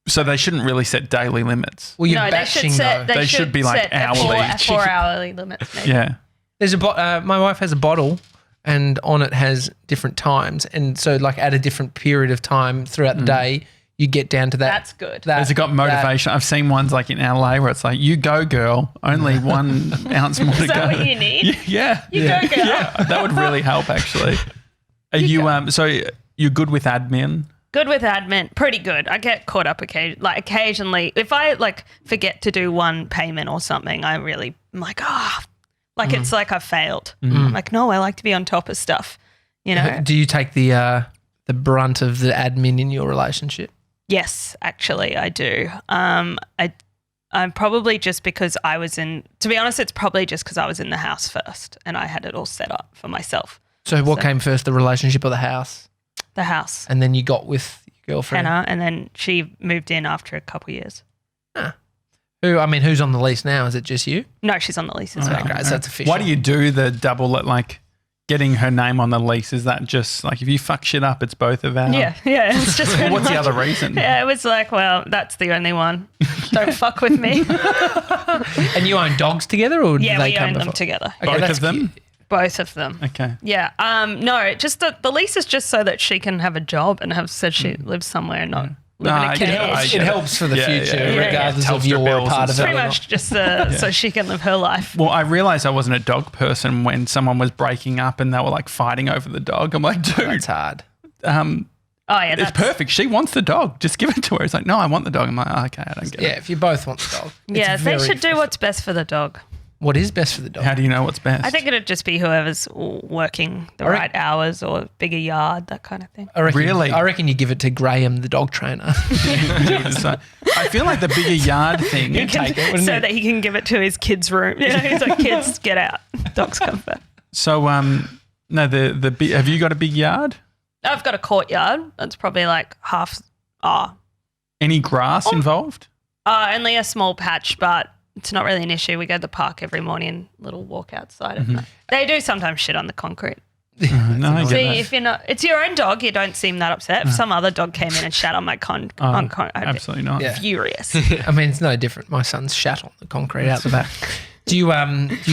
So they shouldn't really set daily limits. Well, you're No, batching though. They should be like set hourly. a 4 hourly limits. Maybe. Yeah. There's my wife has a bottle, and on it has different times, and so like at a different period of time throughout the day, you get down to that. That's good. Has it got motivation? I've seen ones like in LA where it's like, you go, girl, only 1 ounce more to Is go. that what you need? Yeah. You go, girl. Yeah, that would really help actually. Are you so you're good with admin? Good with admin, pretty good. I get caught up occasionally. If I like forget to do one payment or something, I'm like, it's like I failed. I'm like, no, I like to be on top of stuff. You know? Do you take the brunt of the admin in your relationship? Yes, actually, I do. I'm probably just because to be honest, it's probably just because I was in the house first and I had it all set up for myself. So what came first, the relationship or the house? The house. And then you got with your girlfriend? Hannah, and then she moved in after a couple of years. Who's on the lease now? Is it just you? No, she's on the lease as well. Okay, so that's official. Why do you do the double, like getting her name on the lease? Is that just like if you fuck shit up, it's both of our? Yeah, it's just What's the other reason? Yeah, it was like, well, that's the only one. Don't fuck with me. And you own dogs together, or Yeah, do they we come own them before? together. Okay, Both that's of them? cute. Both of them. Okay. Yeah. No, just the lease is just so that she can have a job and have said she lives somewhere and not live in a cage. It helps for the future, yeah. regardless of Telstra your bills part and of stuff. it. Pretty much just so she can live her life. Well, I realized I wasn't a dog person when someone was breaking up and they were like fighting over the dog. I'm like, dude, That's hard. Oh, yeah. it's perfect. She wants the dog. Just give it to her. It's like, no, I want the dog. I'm like, okay, I don't get Yeah, it. if you both want the dog. Yeah, it's they very should do what's best for the dog. What is best for the dog? How do you know what's best? I think it'd just be whoever's working the right hours or bigger yard, that kind of thing. Really? I reckon you give it to Graham, the dog trainer. So, I feel like the bigger yard thing. take it, wouldn't So you? that he can give it to his kids' room. You know, he's like, kids, get out. Dogs come first. So, no, the big, have you got a big yard? I've got a courtyard. That's probably like half. Any grass involved? Only a small patch, but it's not really an issue. We go to the park every morning and little walk outside. They do sometimes shit on the concrete. No, I get See, that. if you're not, it's your own dog. You don't seem that upset. If some other dog came in and shat on my I'd Absolutely not. Yeah. be furious. I mean, it's no different. My son's shat on the concrete out the back. Do you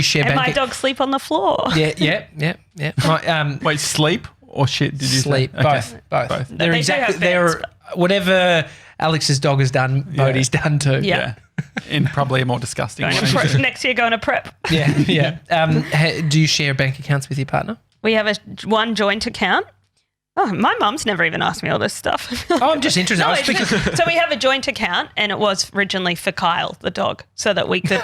share And my bank? dogs sleep on the floor. Yeah. My, Wait, sleep or shit? Did you sleep. say? Okay. Both. They They're do exactly. have They're beds, whatever Alex's dog has done. Bodhi's done too. Yeah. In probably a more disgusting Going way. to prep. Next year, going to prep. Yeah. Do you share bank accounts with your partner? We have one joint account. Oh, my mum's never even asked me all this stuff. Oh, I'm just interested. No, I was it's speaking. so we have a joint account, and it was originally for Kyle, the dog, so that we could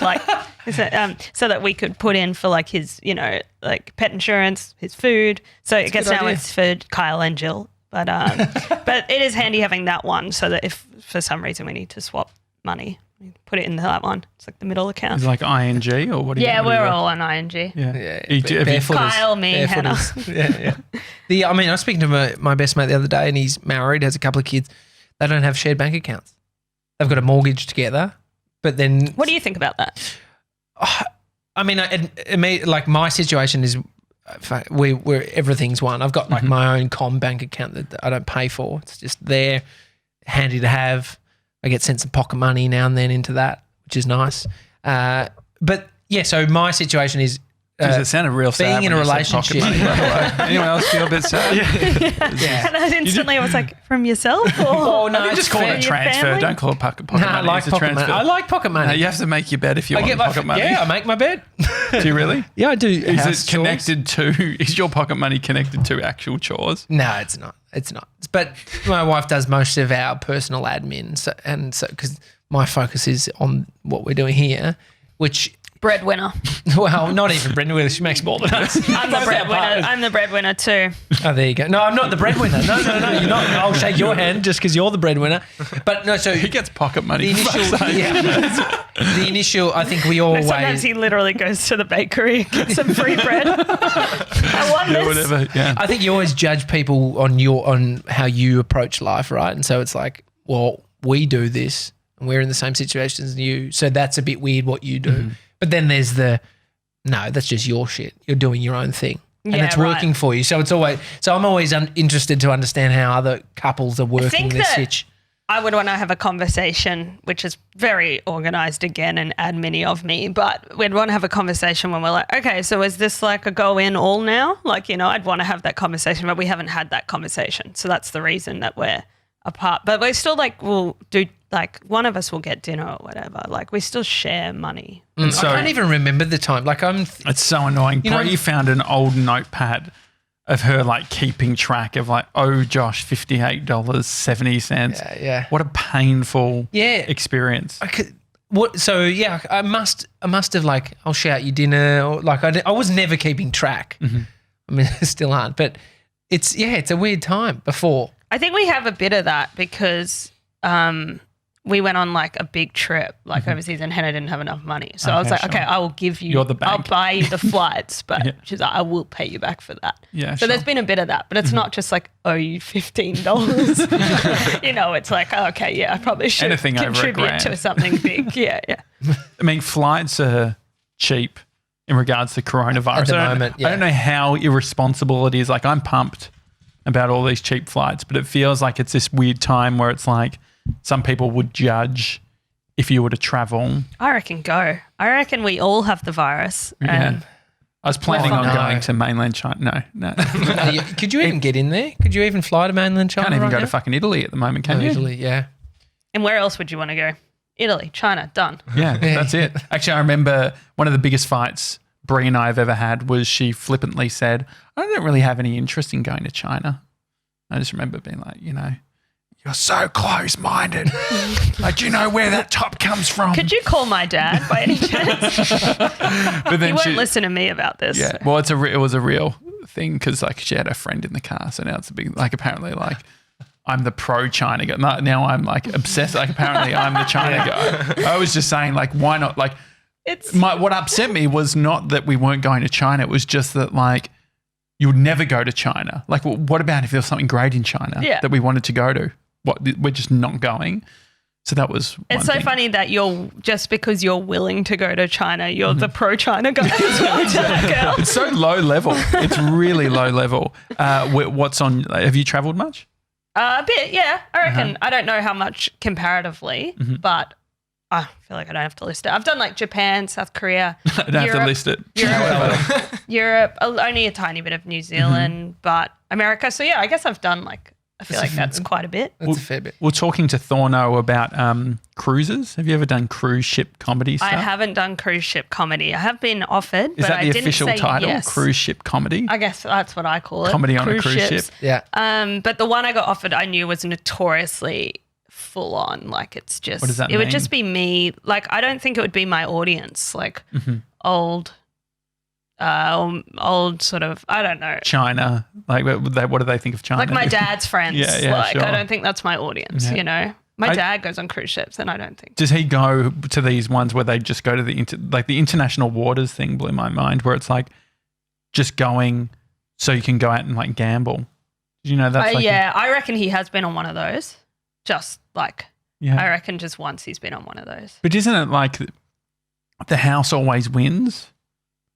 so that we could put in for like his, like pet insurance, his food. So I guess good now idea. it's for Kyle and Jill. But but it is handy having that one, so that if for some reason we need to swap money, we put it in that one. It's like the middle account. Is it like ING or what do you Yeah, what do you we're got? all on ING. Yeah. Barefooters. Kyle, me, Hannah. Yeah. I was speaking to my best mate the other day, and he's married, has a couple of kids. They don't have shared bank accounts. They've got a mortgage together, but then What do you think about that? I mean, like my situation is we're everything's one. I've got like my own bank account that I don't pay for. It's just there, handy to have. I get sent some pocket money now and then into that, which is nice. But yeah, so my situation is Jeez, it sounded real sad. being in a when you said pocket relationship. money, by the way. Anyone else feel a bit sad? Yeah. And then instantly I was like, from yourself? Or Oh, no, I think it's just call it fair. a Your transfer. family? Don't call it pocket No, money. I like It's a pocket money. transfer. I like pocket money. No, you have to make your bed if you want pocket money. Yeah, I make my bed. Do you really? Yeah, I do. Is house it connected to? Is your pocket money connected to actual chores? No, it's not. It's not. But my wife does most of our personal admin, so because my focus is on what we're doing here, which Breadwinner. well, not even breadwinner. She makes more than us. I'm the breadwinner. I'm the breadwinner too. Oh, there you go. No, I'm not the breadwinner. No, you're not. I'll shake your hand just because you're the breadwinner. But no, so He gets pocket money. the initial, the initial. I think we always. Sometimes he literally goes to the bakery and gets some free bread. I want Yeah, this. whatever. Yeah. I think you always judge people on how you approach life, right? And so it's like, well, we do this, and we're in the same situations as you, so that's a bit weird what you do. Mm-hmm. But then there's no, that's just your shit. You're doing your own thing, and Yeah, it's working right. for you. So it's always. So I'm always interested to understand how other couples are working think this that- switch. I would want to have a conversation, which is very organised again and admin of me, but we'd want to have a conversation when we're like, okay, so is this like a go in all now? Like, I'd want to have that conversation, but we haven't had that conversation. So that's the reason that we're apart. But we're still like, we'll do, like, one of us will get dinner or whatever. Like, we still share money. so- I can't even remember the time. Like It's so annoying. You know- Brie found an old notepad of her like keeping track of like, oh Josh, $58.70. yeah. What a painful Yeah. experience. I could, what? So yeah, I must have like I'll shout you dinner or like I was never keeping track. Mm-hmm. I mean, I still aren't, but it's a weird time before. I think we have a bit of that because we went on like a big trip, like overseas, and Hannah didn't have enough money. So I was Okay, like, sure. okay, I will give you, You're the I'll bank. buy you the flights, but Yeah. she's like, I will pay you back for that. Yeah, So there's sure. been a bit of that, but it's not just like, owe you $15. It's like, oh, okay, yeah, I probably should Anything over contribute $1,000. to something big. Yeah. I mean, flights are cheap in regards to coronavirus. At the I don't- moment, yeah. I don't know how irresponsible it is. Like, I'm pumped about all these cheap flights, but it feels like it's this weird time where it's like some people would judge if you were to travel. I reckon go. I reckon we all have the virus. Yeah. And I was planning on no. going to mainland China. No. Could you even get in there? Could you even fly to mainland China? Can't even right go now? to fucking Italy at the moment, can Oh, you? Italy, yeah. and where else would you want to go? Italy, China, done. Yeah, that's it. Actually, I remember one of the biggest fights Brie and I have ever had was she flippantly said, I don't really have any interest in going to China. I just remember being like, you're so close-minded. Like, do you know where that top comes from? Could you call my dad by any chance? But then He won't she, listen to me about this. yeah, well, it was a real thing because like she had a friend in the car, so now it's a big like apparently like I'm the pro-China guy. Now I'm like obsessed. Like apparently I'm the China guy. I was just saying like why not? Like It's what upset me was not that we weren't going to China. It was just that like you would never go to China. Like what about if there was something great in China that we wanted to go to? What we're just not going. So that was one It's so thing. funny that you're just because you're willing to go to China, you're the pro-China guy as well to that girl. It's so low level. It's really low level. What's on? Have you travelled much? A bit, yeah. I reckon. I don't know how much comparatively, but I feel like I don't have to list it. I've done like Japan, South Korea, I don't have to list it. Europe, only a tiny bit of New Zealand, but America. So yeah, I guess I've done like, I feel like that's quite a bit. That's a fair bit. We're talking to Thorno about cruises. Have you ever done cruise ship comedy stuff? I haven't done cruise ship comedy. I have been offered, Is but that I the didn't official say title? yes. Cruise ship comedy? I guess that's what I call it. Comedy on a cruise ships. ship. Yeah. But the one I got offered, I knew was notoriously full on. Like it's just, What does that it would mean? just be me. Like I don't think it would be my audience. Like old sort of, I don't know. China. Like what do they think of China? Like my dad's friends. Yeah, like sure. I don't think that's my audience. Yeah. You know, my dad goes on cruise ships, and I don't think. Does he go to these ones where they just go to the the international waters thing blew my mind, where it's like just going so you can go out and like gamble. Did you know that's like yeah, I reckon he has been on one of those. Just like yeah. I reckon just once he's been on one of those. But isn't it like the house always wins?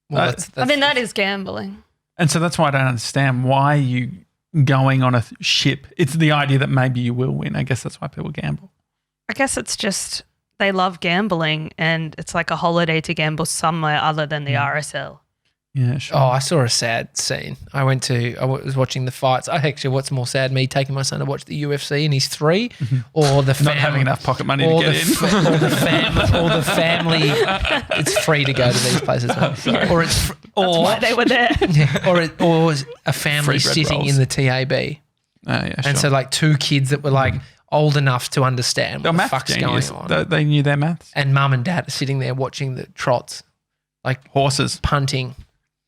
Well, I mean, that is gambling. And so that's why I don't understand why are you going on a ship. It's the idea that maybe you will win. I guess that's why people gamble. I guess it's just they love gambling, and it's like a holiday to gamble somewhere other than the RSL. Yeah, sure. Oh, I saw a sad scene. I was watching the fights. What's more sad, me taking my son to watch the UFC and he's 3, or the Not having enough pocket money to get in. or the family. It's free to go to these places, or it's or Why they were there. or a family Free bread sitting rolls. in the TAB, Yeah, sure. and so like 2 kids that were like old enough to understand They're what the maths fuck's genius. going on, They knew their maths. and mum and dad are sitting there watching the trots, like Horses. punting.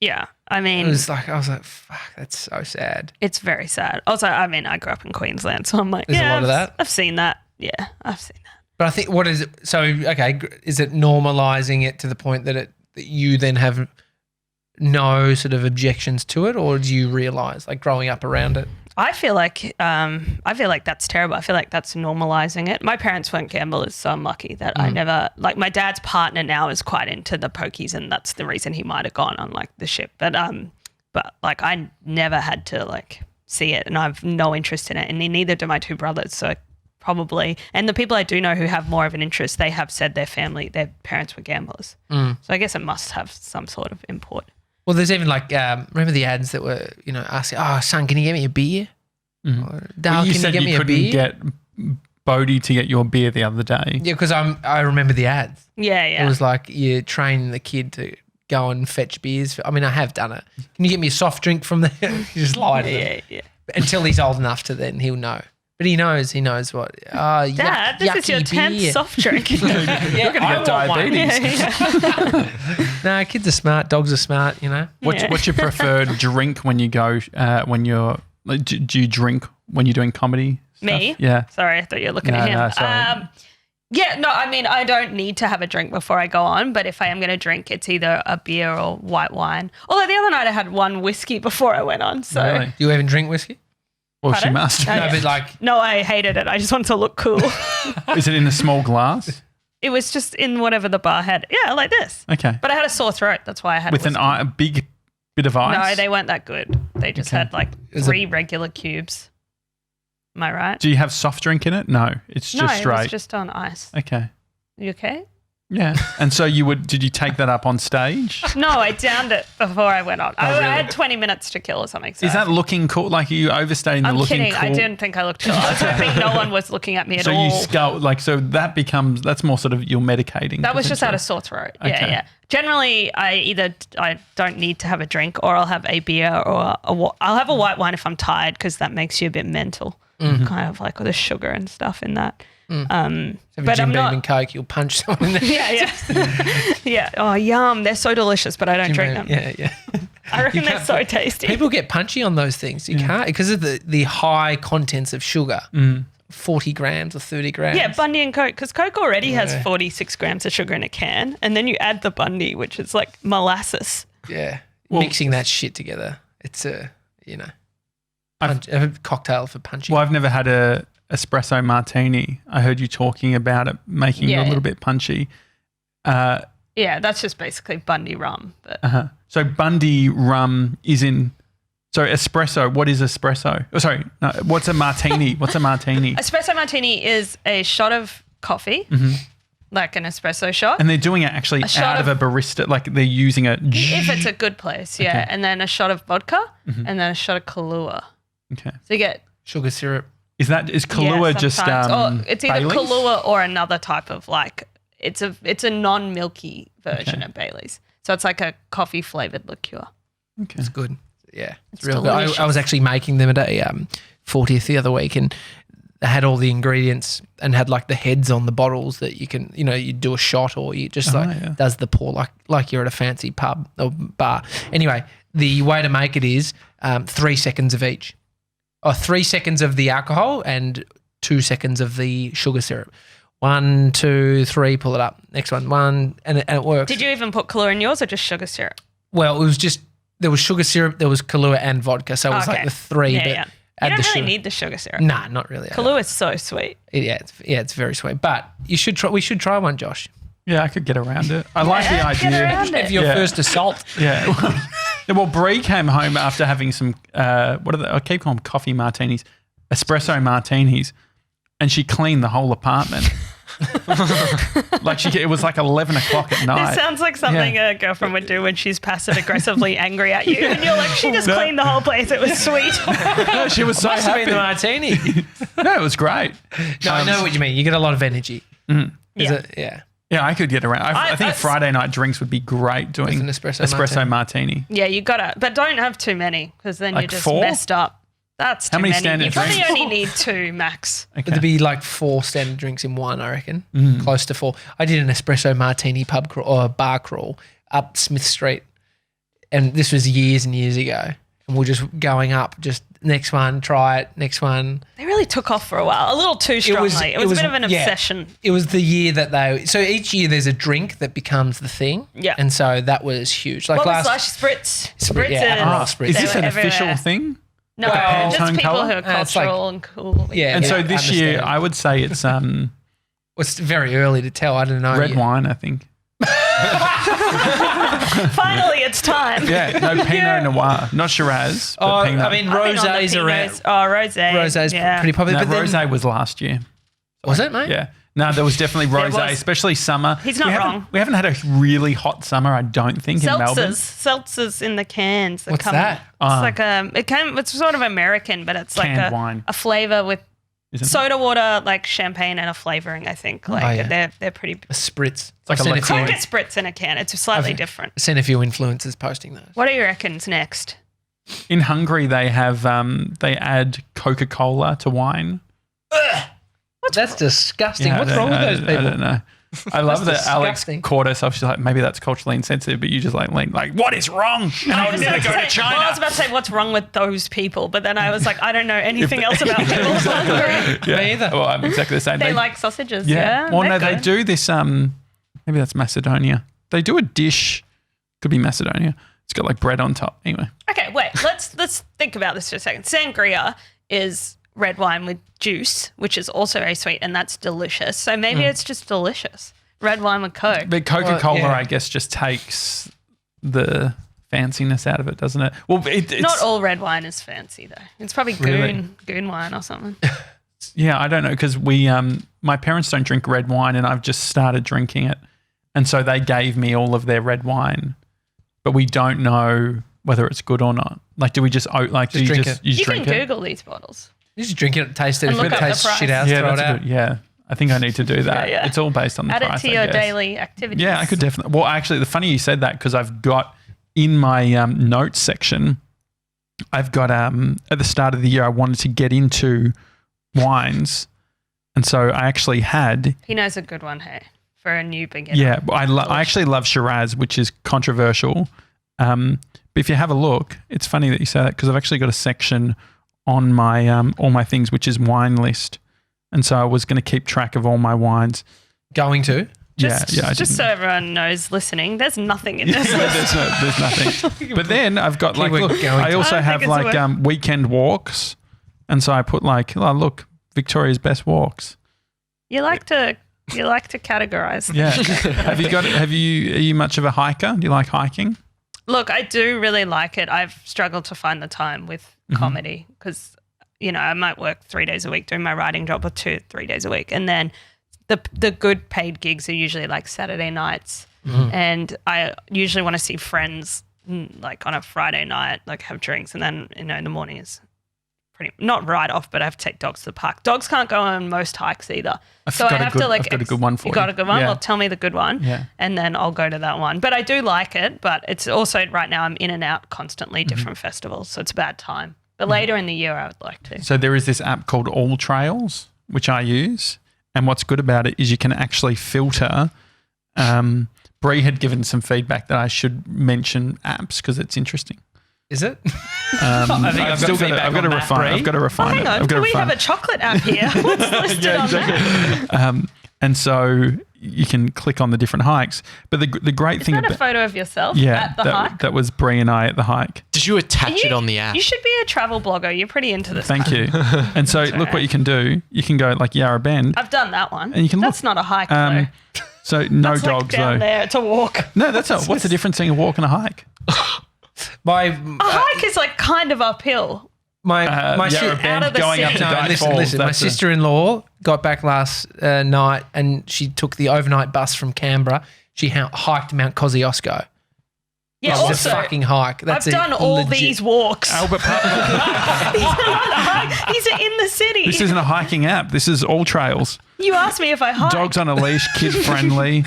Yeah. I It mean, was like, I was like, fuck, that's so sad. it's very sad. Also, I mean, I grew up in Queensland, so I'm like, There's a lot of that? I've seen that. Yeah, I've seen that. But I think, what is it? So, okay, is it normalizing it to the point that you then have no sort of objections to it, or do you realize, like, growing up around it? I feel like that's terrible. I feel like that's normalizing it. My parents weren't gamblers, so I'm lucky that I never, like, my dad's partner now is quite into the pokies, and that's the reason he might have gone on like the ship. But like I never had to like see it, and I've no interest in it, and neither do my 2 brothers. So probably, and the people I do know who have more of an interest, they have said their parents were gamblers. So I guess it must have some sort of import. Well, there's even like, remember the ads that were, asking, oh, son, can you get me a beer? Or, Dal, You can said you get me you a couldn't beer? get Bodie to get your beer the other day. Yeah, because I remember the ads. Yeah, It yeah. was like you're training the kid to go and fetch beers. I mean, I have done it. Can you get me a soft drink from there? You just lie to them. yeah. Until he's old enough to then he'll know. But he knows what. Dad, this is your 10th beer. soft drink. You're gonna get diabetes. No, kids are smart. Dogs are smart, What's your preferred drink when you go, when you're, like, do you drink when you're doing comedy stuff? Me? Yeah. Sorry, I thought you were looking at him. No, sorry. Yeah, no, I mean, I don't need to have a drink before I go on, but if I am going to drink, it's either a beer or white wine. Although the other night I had 1 whiskey before I went on, so. Really? Do you even drink whiskey? Well, she Pardon? must. No, No, yeah. but like, No, I hated it. I just wanted to look cool. Is it in a small glass? It was just in whatever the bar had. Yeah, like this. Okay. But I had a sore throat. That's why I had With whiskey. a big bit of ice? No, they weren't that good. They just had like Is 3 regular cubes. Am I right? Do you have soft drink in it? No, it's just no, straight. it was just on ice. Okay. You okay? Yeah. And so did you take that up on stage? No, I downed it before I went on. I really? had 20 minutes to kill or something. So Is that looking cool? Like, are you overstating the I'm looking kidding. cool? I didn't think I looked cool. I was hoping no one was looking at me at So all. you scout, like, so that's more sort of you're medicating. That was just out potentially. of sore throat. Yeah, Okay. yeah. Generally, I don't need to have a drink, or I'll have a beer, or I'll have a white wine if I'm tired, because that makes you a bit mental, kind of like with the sugar and stuff in that. have a But Jim I'm Beam not. and Coke, you'll punch someone in the Yeah, yeah, yeah. Oh, yum! They're so delicious, but I don't drink them. Yeah. I reckon You they're can't- so tasty. People get punchy on those things. You can't, because of the high contents of sugar. 40 grams or 30 grams. Yeah, Bundy and Coke, because Coke already has 46 grams of sugar in a can, and then you add the Bundy, which is like molasses. Yeah. Well- Mixing that shit together. It's a cocktail for punching. Well, I've never had a espresso martini. I heard you talking about it making you Yeah, a little yeah. bit punchy. Yeah, that's just basically Bundy rum. But So Bundy rum is in. So espresso. What is espresso? Oh, sorry. No, what's a martini? What's a martini? espresso martini is a shot of coffee, like an espresso shot. And they're doing it actually shot out of a barista. Like they're using a. If it's a good place, yeah. Okay. And then a shot of vodka, and then a shot of Kahlua. Okay. So you get Sugar syrup. Is Kahlua just sometimes. Or it's either Baileys? Kahlua or another type of like it's a non-milky version Okay. of Bailey's. So it's like a coffee flavored liqueur. Okay. It's good. Yeah. It's It's real good. delicious. I was actually making them at a 40th the other week, and they had all the ingredients and had like the heads on the bottles that you can, you do a shot, or you just yeah. does the pour like you're at a fancy pub or bar. Anyway, the way to make it is 3 seconds of each. Or 3 seconds of the alcohol and 2 seconds of the sugar syrup. 1, 2, 3, pull it up. Next one, and it works. Did you even put Kahlua in yours or just sugar syrup? Well, it was just, there was sugar syrup, there was Kahlua and vodka. So it was like the 3, Yeah, but yeah. You add don't the really sugar. need the sugar syrup. Nah, not really. Kahlua is so sweet. It's very sweet. But we should try one, Josh. Yeah, I could get around it. I like the Yeah, idea. get around it. If your Yeah. first assault. Yeah. Well, Bree came home after having some, I keep calling them coffee martinis, espresso martinis, and she cleaned the whole apartment. Like it was like 11 o'clock at night. This sounds like something a girlfriend would do when she's passive aggressively angry at you, and you're like, she just cleaned the whole place. It was sweet. No, she was so Must have been happy. the martini. No, it was great. No, I know what you mean. You get a lot of energy. Is Yeah. it? Yeah. Yeah, I could get around. I think I- Friday night drinks would be great doing With an espresso martini. Yeah, you gotta, but don't have too many because then Like you're just 4? messed up. That's too How many many. standard You probably drinks? only need 2 max. Okay. It'd be like 4 standard drinks in one, I reckon. Close to 4. I did an espresso martini pub crawl or a bar crawl up Smith Street, and this was years and years ago. And we're just going up, just next one, try it, next one. They really took off for a while, a little too strongly. It was a bit of an obsession. It was the year that so each year there's a drink that becomes the thing. Yeah. And so that was huge. Like What was last like Spritz? Spritz, yeah, Admiral Spritz. Is They this were an everywhere. official thing? No, Well, just Pantone people colour? who are It's like- cultural and cool. Yeah. And so this year, understand. I would say it's It's very early to tell. I don't know. red wine, I think. Finally, it's time. Yeah, no Pinot Noir, not Shiraz. But Oh, Pinot. I mean, I've been on the rosés around. Pinots. Oh, rosé. Rosés yeah. pretty popular. no, but then, rosé was last year. was it, mate? Yeah. No, there was definitely There rosé, was. especially summer. He's not wrong. We haven't had a really hot summer, I don't think, in Melbourne. Seltzers in the cans. What's that? It's it's sort of American, but it's like Canned wine. a flavor with Isn't it? soda water, like champagne, and a flavoring. I think like yeah. they're pretty. A spritz. like a I've seen liqueur. few- Don't get spritz in a can. It's slightly different. seen a few influencers posting those. What do you reckon's next? In Hungary, they have they add Coca-Cola to wine. That's disgusting. Yeah, What's I don't- wrong with those I people? don't know. I love that Alex disgusting. caught us. I was just like, maybe that's culturally insensitive, but you just like lean like, what is wrong? And I was going to go to China. Well, I was about to say, what's wrong with those people? But then I was like, I don't know anything else about people. in Hungary. Yeah. Me either. Well, I'm exactly the same. They like sausages. yeah. Yeah. Well, no, they're they good. do this. Maybe that's Macedonia. They do a dish. Could be Macedonia. It's got like bread on top. Anyway. Okay, wait. Let's think about this for a second. Sangria is red wine with juice, which is also very sweet, and that's delicious. So maybe it's just delicious. Red wine with Coke. But Coca-Cola, yeah. I guess, just takes the fanciness out of it, doesn't it? Well, it's Not all red wine is fancy though. It's probably Really? goon wine or something. Yeah, I don't know because we, my parents don't drink red wine, and I've just started drinking it, and so they gave me all of their red wine, but we don't know whether it's good or not. Like, do we just do you drink just it. you You just can drink it? Google these bottles. You just drink it, taste it. And If look it up the tastes price. shit out, Yeah, throw it that's out. a good. Yeah, I think I need to do that. Yeah. It's all based on the Add price. it to I your guess. daily activities. Yeah, I could definitely. Well, actually, the funny you said that because I've got in my notes section, I've got at the start of the year I wanted to get into wines, and so I actually had. He knows a good one, hey, for a new beginner. Yeah, I actually love Shiraz, which is controversial. But if you have a look, it's funny that you say that because I've actually got a section on my all my things, which is wine list, and so I was going to keep track of all my wines. Going to. I Just so didn't. everyone knows listening, there's nothing in this list. there's nothing. But then I've got like, Keyword look, going I to. also I don't have think it's like weekend walks, and so I put like, oh look, Victoria's best walks. You like to categorize. Yeah. Are you much of a hiker? Do you like hiking? Look, I do really like it. I've struggled to find the time with comedy because, I might work 3 days a week doing my writing job or 3 days a week. And then the good paid gigs are usually like Saturday nights. And I usually want to see friends like on a Friday night, like have drinks. And then, in the morning is pretty, not right off, but I have to take dogs to the park. Dogs can't go on most hikes either. I've got a good one for you. You got a good one? Yeah. Well, tell me the good one. Yeah. And then I'll go to that one. But I do like it, but it's also right now I'm in and out constantly, different festivals. So it's a bad time. But later in the year, I would like to. So there is this app called All Trails, which I use. And what's good about it is you can actually filter. Bree had given some feedback that I should mention apps because it's interesting. Is it? I've got still feedback I've got to on that, refine. Bree. I've got to refine Hang it. on, I've got do to we refine have a it. chocolate app here? What's listed on that? And so you can click on the different hikes. But the great Is thing that a about photo of yourself at the hike? that was Bree and I at the hike. Did you attach it on the app? You should be a travel blogger. You're pretty into this. Thank you. And so look what you can do. You can go like Yarra Bend. I've done that one. And you can That's look. not a hike though. So no It's dogs like down though. there. It's a walk. No, that's not. What's the difference between a walk and a hike? My A hike is like kind of uphill. My Yarra out Bend of the going up to city. Dyke listen. Falls. My That's a- sister-in-law got back last night and she took the overnight bus from Canberra. She hiked Mount Kosciuszko. Yeah, It's also, a fucking hike. That's I've done all legit- these walks. Albert Park. He's in the city. This isn't a hiking app. This is all trails. You asked me if I hike. Dogs on a leash, kid friendly,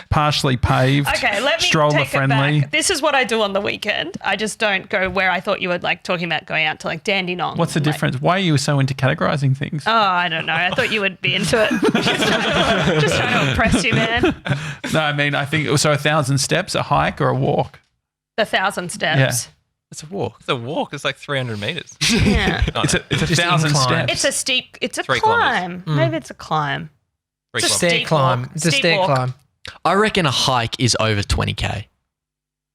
partially paved, Okay, let me stroller take friendly. it back. This is what I do on the weekend. I just don't go where I thought you were like talking about going out to like Dandenong. What's the Like, difference? Why are you so into categorizing things? Oh, I don't know. I thought you would be into it. Just trying to impress you, man. No, I mean, I think so. 1,000 steps, a hike or a walk? The 1,000 steps. It's a walk. It's a walk. It's like 300 meters. Yeah. It's a Just 1,000 incline. steps. It's a 3 climb. Maybe it's a climb. Three It's a kilometers. Stair steep climb. walk. It's a Steep stair walk. climb. I reckon a hike is over 20K.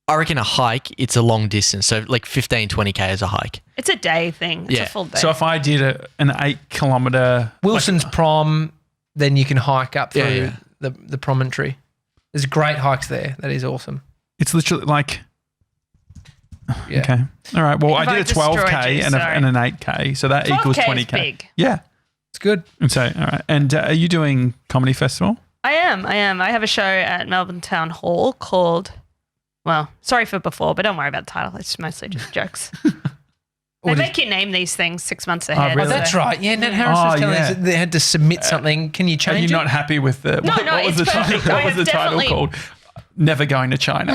I reckon a hike, it's a long distance. So like 15, 20K is a hike. It's a day thing. It's Yeah. a full day. So if I did an 8 kilometer, Wilson's Prom, then you can hike up through Yeah, the promontory. There's great hikes there. That is awesome. it's literally like, Yeah. okay. All right. Well, If I I did a destroyed 12K you, and sorry. an 8K. So that equals 12K is 20K. big. Yeah. It's good. And so, all right. And are you doing comedy festival? I am. I have a show at Melbourne Town Hall called, well, sorry for before, but don't worry about the title. It's mostly just jokes. They What is- make you name these things 6 months ahead. really? Oh, that's right. Yeah, Nat Harris Oh, was telling yeah. us that they had to submit something. Can you Are change you it? not happy with the No, what was the it's title? perfect. I What was have the title definitely- called? Never going to China.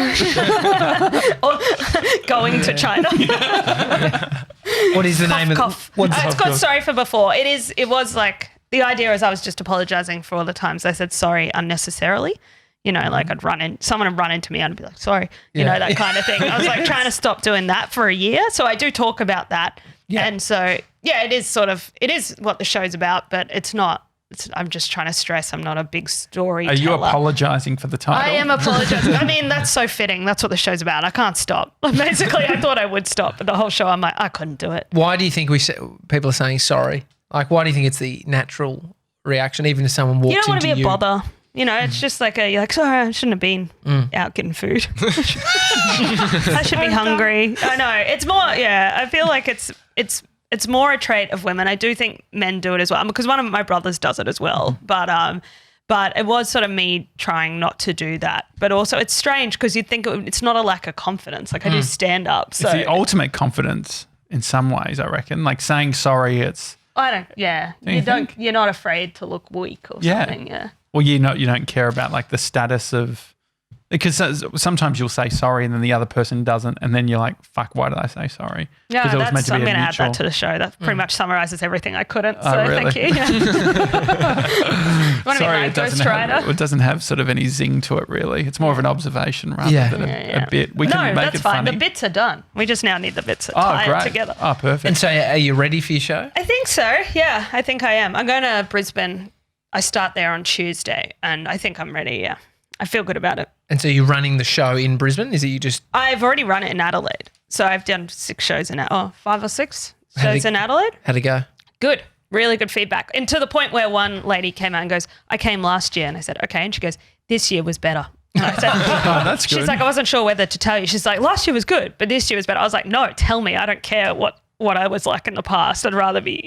Or going to China. What is the name of Cough. What's It's called Sorry for Before. It was like, the idea is I was just apologizing for all the times I said sorry unnecessarily. You know, like someone would run into me, I'd be like, sorry, you know, that kind of thing. I was like trying to stop doing that for a year. So I do talk about that. Yeah. And so, yeah, it is what the show's about, but I'm just trying to stress I'm not a big storyteller. Are you apologizing for the title? I am apologizing. I mean, that's so fitting. That's what the show's about. I can't stop. Basically, I thought I would stop, but the whole show I'm like, I couldn't do it. Why do you think people are saying sorry? Like, why do you think it's the natural reaction, even if someone walks You don't want into to be a bother. You know, it's just like you're like, sorry, I shouldn't have been out getting food. I should be hungry. I know. It's more, yeah, I feel like it's more a trait of women. I do think men do it as well, because one of my brothers does it as well. But it was sort of me trying not to do that. But also it's strange because you'd think it's not a lack of confidence. Like I do stand up. So It's the ultimate confidence in some ways, I reckon. Like saying sorry, you're not afraid to look weak or something. Yeah. Well, you don't care about like the status of, because sometimes you'll say sorry and then the other person doesn't, and then you're like, fuck, why did I say sorry? Yeah, Because it was meant to be I'm a going to add mutual. that to the show. That pretty much summarizes everything I couldn't. So Oh, really? thank you. Yeah. Want to be my ghostwriter? It doesn't have sort of any zing to it, really. It's more of an observation rather than a bit. We can make that's it fine. funny. The bits are done. We just now need the bits that tie it together. Oh, perfect. And so, are you ready for your show? I think so. Yeah, I think I am. I'm going to Brisbane. I start there on Tuesday, and I think I'm ready. Yeah, I feel good about it. And so, you're running the show in Brisbane? Is it you just? I've already run it in Adelaide, so I've done 5 or 6 How'd shows it- in Adelaide. How'd it go? Good, really good feedback, and to the point where one lady came out and goes, "I came last year," and I said, "Okay," and she goes, "This year was better." And I said, Oh, that's good. She's like, "I wasn't sure whether to tell you." She's like, "Last year was good, but this year was better." I was like, "No, tell me. I don't care what I was like in the past. I'd rather be,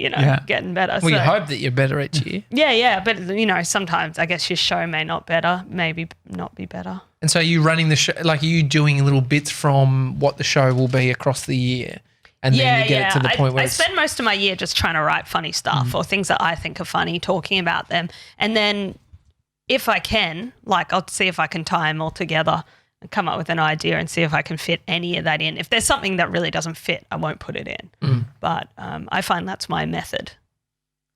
getting better." Well, you So- hope that you're better each year. Yeah, but sometimes I guess your show may not be better. And so, you running the show? Like, are you doing little bits from what the show will be across the year, and then you get it to the point where I it's spend most of my year just trying to write funny stuff or things that I think are funny, talking about them, and then if I can, like, I'll see if I can tie them all together and come up with an idea and see if I can fit any of that in. If there's something that really doesn't fit, I won't put it in. But I find that's my method.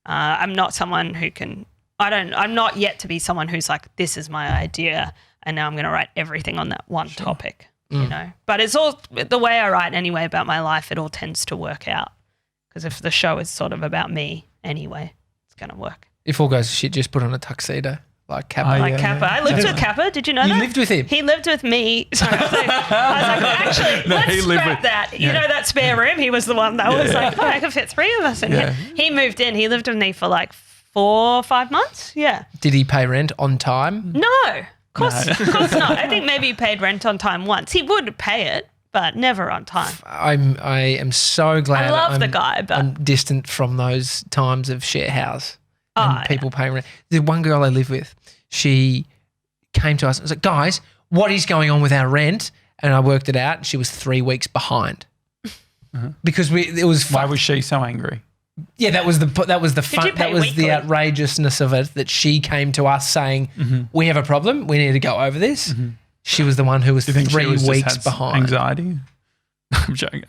I'm not someone who can. I'm not yet to be someone who's like, this is my idea, and now I'm going to write everything on that one topic. But it's all the way I write anyway about my life. It all tends to work out, because if the show is sort of about me anyway, it's going to work. if all goes to shit, just put on a tuxedo like Kappa. Oh, Like yeah, Kappa. I lived with Kappa. Did you know You that? lived with him? He lived with me. Sorry, I was like, actually, No, let's he lived scrap with- that. You yeah. know that spare room? He was the one that was like, I could fit 3 of us in Yeah. here. He moved in. He lived with me for like 4 or 5 months. Yeah. Did he pay rent on time? No. Of course not. I think maybe he paid rent on time once. He would pay it, but never on time. I am so glad. I love the I'm- guy, but I'm distant from those times of share house Oh, and people paying rent. The one girl I live with, she came to us and was like, guys, what is going on with our rent? And I worked it out and she was 3 weeks behind. Because it was Why was she so angry? yeah, that was the fun, you pay that was weekly? the outrageousness of it, that she came to us saying, we have a problem, we need to go over this. She was the one who was Do you think 3 she was weeks just had behind. anxiety? I'm joking.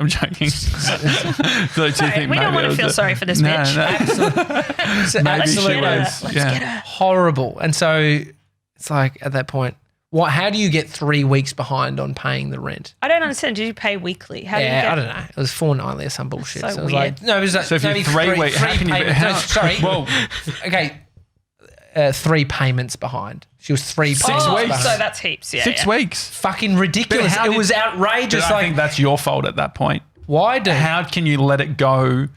So do you think we don't maybe want it to was feel sorry for this No, bitch. no. So Maybe Let's she get her. was. Let's yeah. get her. Horrible. And so it's like at that point, how do you get 3 weeks behind on paying the rent? I don't understand. Did you pay weekly? How do you get? I don't know. It was $4.90 or some bullshit. So So, it was weird. like, no, it was like, So if you're maybe 3 weeks, how three can you be? payments. How, No, sorry. Whoa. Okay. 3 payments behind. She was 3 6 payments weeks. behind. So that's heaps. Yeah, 6 yeah. weeks. Fucking ridiculous. But how It did- was But outrageous. I think that's your fault at that point. why do? How can you let it go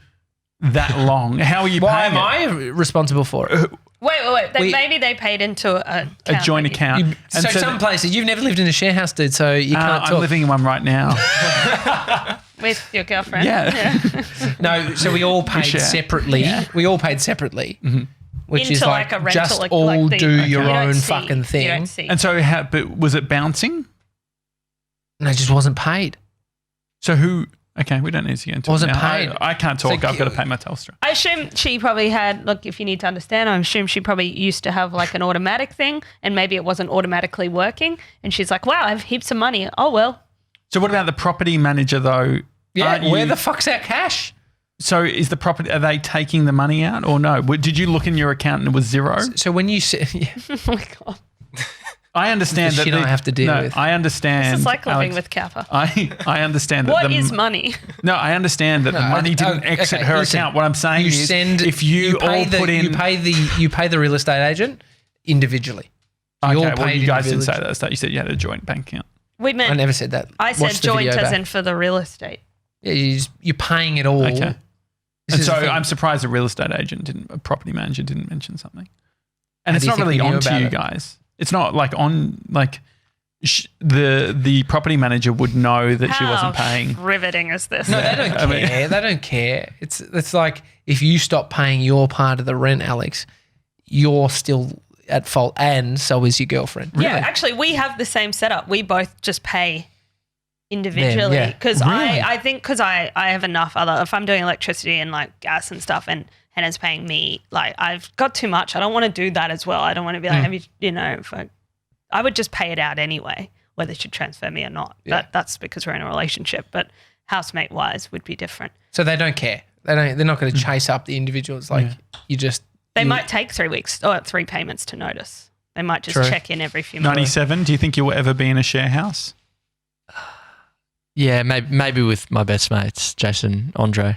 that long? How are you Why paying am it? I responsible for it? Wait. We- Maybe they paid into A joint account. So some places, you've never lived in a share house, dude, so you can't I'm talk. living in one right now. with your girlfriend. Yeah. No, so we all paid share. separately. We all paid separately, which Into is like like, a rental, just like all the- do your you don't own see. fucking You thing. don't see. And so, but was it bouncing? And it just wasn't paid. So who? Okay, we don't need to get into Wasn't it now. paid. I can't talk. So I've got to pay my Telstra. I assume she probably had, look, if you need to understand, I assume she probably used to have like an automatic thing and maybe it wasn't automatically working. And she's like, wow, I have heaps of money. Oh, well. So what about the property manager though? Yeah, Aren't you- where the fuck's our cash? So is the property? Are they taking the money out or no? Did you look in your account and it was zero? So when you say, yeah, Oh my God. I understand The that shit I have to deal with. I understand. It's like living Alex, with Kappa. I understand that. What is money? No, I understand that the money didn't exit her listen, account. What I'm saying you is, send, if you pay all the, put in, you pay the real estate agent individually. So okay, all well, paid you guys didn't say individually. that. You said you had a joint bank account. We meant, I never said that. I said Watch the joint video as back. in for the real estate. Yeah, you're paying it all. Okay. This And is so the thing. I'm surprised a real estate agent a property manager didn't mention something. And How it's do you not think really we knew on to about you it? guys. It's not like on like the property manager would know that she wasn't How paying. riveting is this? No, they don't I mean- care. They don't care. It's like if you stop paying your part of the rent, Alex, you're still at fault, and so is your girlfriend. Yeah, actually, we have the same setup. We both just pay individually yeah. because Really? I think because I have enough other, if I'm doing electricity and like gas and stuff and Hannah's paying me, like I've got too much. I don't want to do that as well. I don't want to be like, have you know, if I would just pay it out anyway, whether she transfer me or not. Yeah. That's because we're in a relationship, but housemate wise would be different. So they don't care. They're not going to chase up the individuals. Like you just. They you- might take 3 weeks or 3 payments to notice. They might just True. check in every few months. 97. Do you think you'll ever be in a share house? Yeah, maybe with my best mates, Jason, Andre.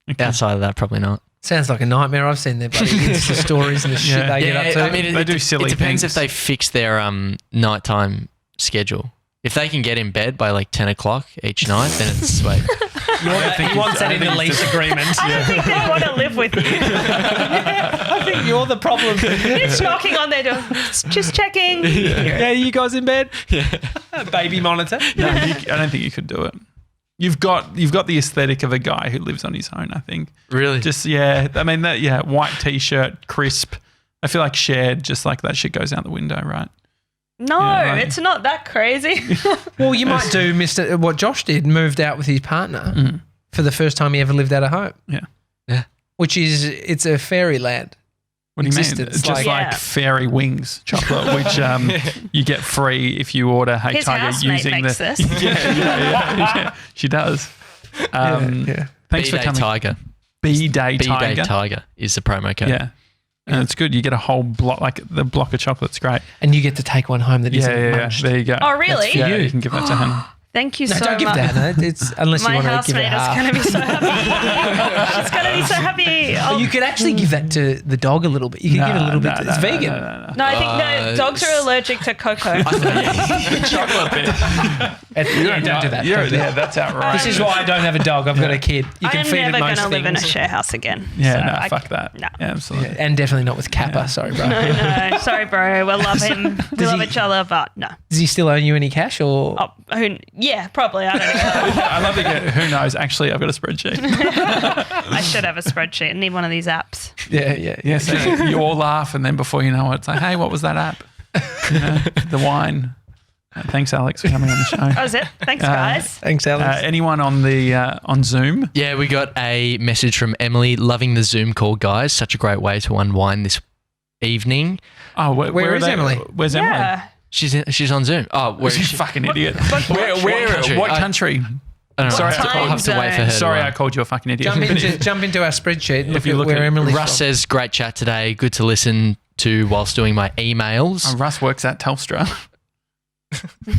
Okay. Outside of that, probably not. Sounds like a nightmare. I've seen their bloody Insta stories and the shit Yeah. they get up to. I mean, They do silly It depends things. if they fix their nighttime schedule. If they can get in bed by like 10 o'clock each night, then it's sweet. he wants that in the lease agreement. I don't think they want to live with you. I think you're the problem. It's knocking on their door. Just checking. Yeah, you guys in bed? Yeah. Baby monitor. No, I don't think you could do it. You've got the aesthetic of a guy who lives on his own, I think. Really? Just white t-shirt, crisp. I feel like shared, just like that shit goes out the window, right? No, Yeah, like- it's not that crazy. Well, you might do what Josh did, moved out with his partner for the first time he ever lived out of home. Yeah. Yeah. Which is, it's a fairyland. What do you mean? Existence, It's just like- like Yeah. fairy wings chocolate, which you get free if you order Hey His Tiger housemate using makes the. this. Yeah. She does. Yeah. Thanks for B-Day coming. Tiger. B-Day B-Day Tiger. Tiger is the promo code. Yeah. And it's good. You get a whole block, like the block of chocolate's great. And you get to take one home that isn't munched. There you go. Oh, really? for Yeah, you. you can give that to him. Thank you No, so don't give much. that. No. It's unless My you want to give it housemate is half. going to be so happy. She's going to be so happy. Oh, You could actually give that to the dog a little bit. You could give it a little bit. It's vegan. no, I think dogs are allergic to cocoa. Chocolate bit. Yeah, don't do that. Don't do that. That's outrageous. This is why I don't have a dog. I've got a kid. You I can am feed never it going most to live in a things. share house again. Yeah, So no, fuck that. No. Yeah, absolutely. Yeah, and definitely not with Kappa. Sorry, bro. No, sorry, bro. We love him. We love each other, but no. Does he still owe you any cash or? Oh, Yeah, probably. I don't know. I love to get, who knows? Actually, I've got a spreadsheet. I should have a spreadsheet. I need one of these apps. Yeah, so you all laugh, and then before you know it, it's like, hey, what was that app? You know, the wine. Thanks, Alex, for coming on the show. That was it. Thanks, guys. Thanks, Alex. Anyone on the on Zoom? Yeah, we got a message from Emily. Loving the Zoom call, guys. Such a great way to unwind this evening. Oh, where is Emily? Where's Emily? Yeah. She's on Zoom. Oh, where is You she? fucking idiot. What country? What country? I don't know. Sorry, I'll have to wait for her. Sorry, to I called you a fucking idiot. Jump into our spreadsheet and If look you at look where at Emily's Russ from. says, great chat today. Good to listen to whilst doing my emails. Russ works at Telstra.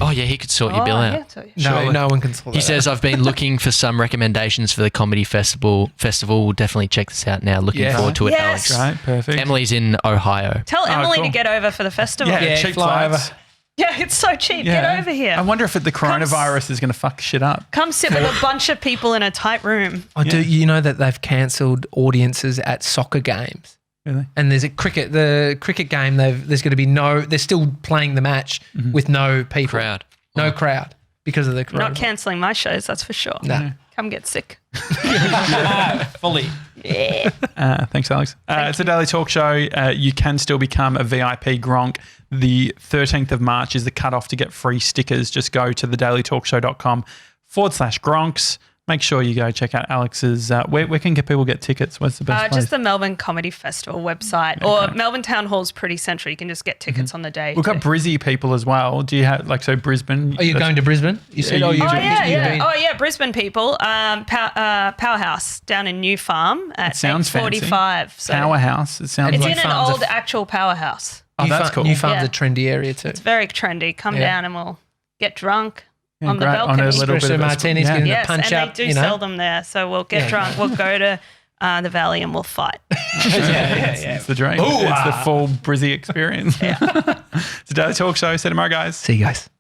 Oh, yeah, he could sort your bill out. Yeah, totally. No, no one can sort He that says, I've been looking for some recommendations for the comedy festival. We'll definitely check this out now. Looking Yes. forward to it, Yes. Alex. Right, perfect. Emily's in Ohio. Tell Emily cool. to get over for the festival. Yeah, Yeah, cheap fly flights. over. Yeah, it's so cheap. Yeah. Get over here. I wonder if the coronavirus is going to fuck shit up. Come sit with a bunch of people in a tight room. Do you know that they've cancelled audiences at soccer games? Really? And there's the cricket game. There's going to be they're still playing the match with no people, Crowd. no crowd because of the Not coronavirus. cancelling my shows, that's for sure. No. Come get sick. Fully. Yeah. Thanks, Alex. It's a daily talk show. You can still become a VIP Gronk. The 13th of March is the cutoff to get free stickers. Just go to thedailytalkshow.com/Gronks. Make sure you go check out Alex's. Where can people get tickets? What's the best place? Just the Melbourne Comedy Festival website, or Melbourne Town Hall's pretty central. You can just get tickets on the day. We've got Brizzy people as well. Do you have Brisbane? Are you going to Brisbane? You said, you- you've Oh, been- Brisbane people. Powerhouse down in New Farm at sounds fancy. 8:45. So Powerhouse. It sounds it's like in an Farms old actual powerhouse. Oh, that's cool. New Farm's Yeah. a trendy area too. It's very trendy. Come Yeah. down and we'll get drunk Yeah, on the great. balcony. On a little bit Espresso of martinis, getting Yes, the punch and up. they do sell them there. So we'll get drunk. We'll go to the valley and we'll fight. It's the dream. It's the full Brizzy experience. It's a daily talk show. See you tomorrow, guys. See you guys.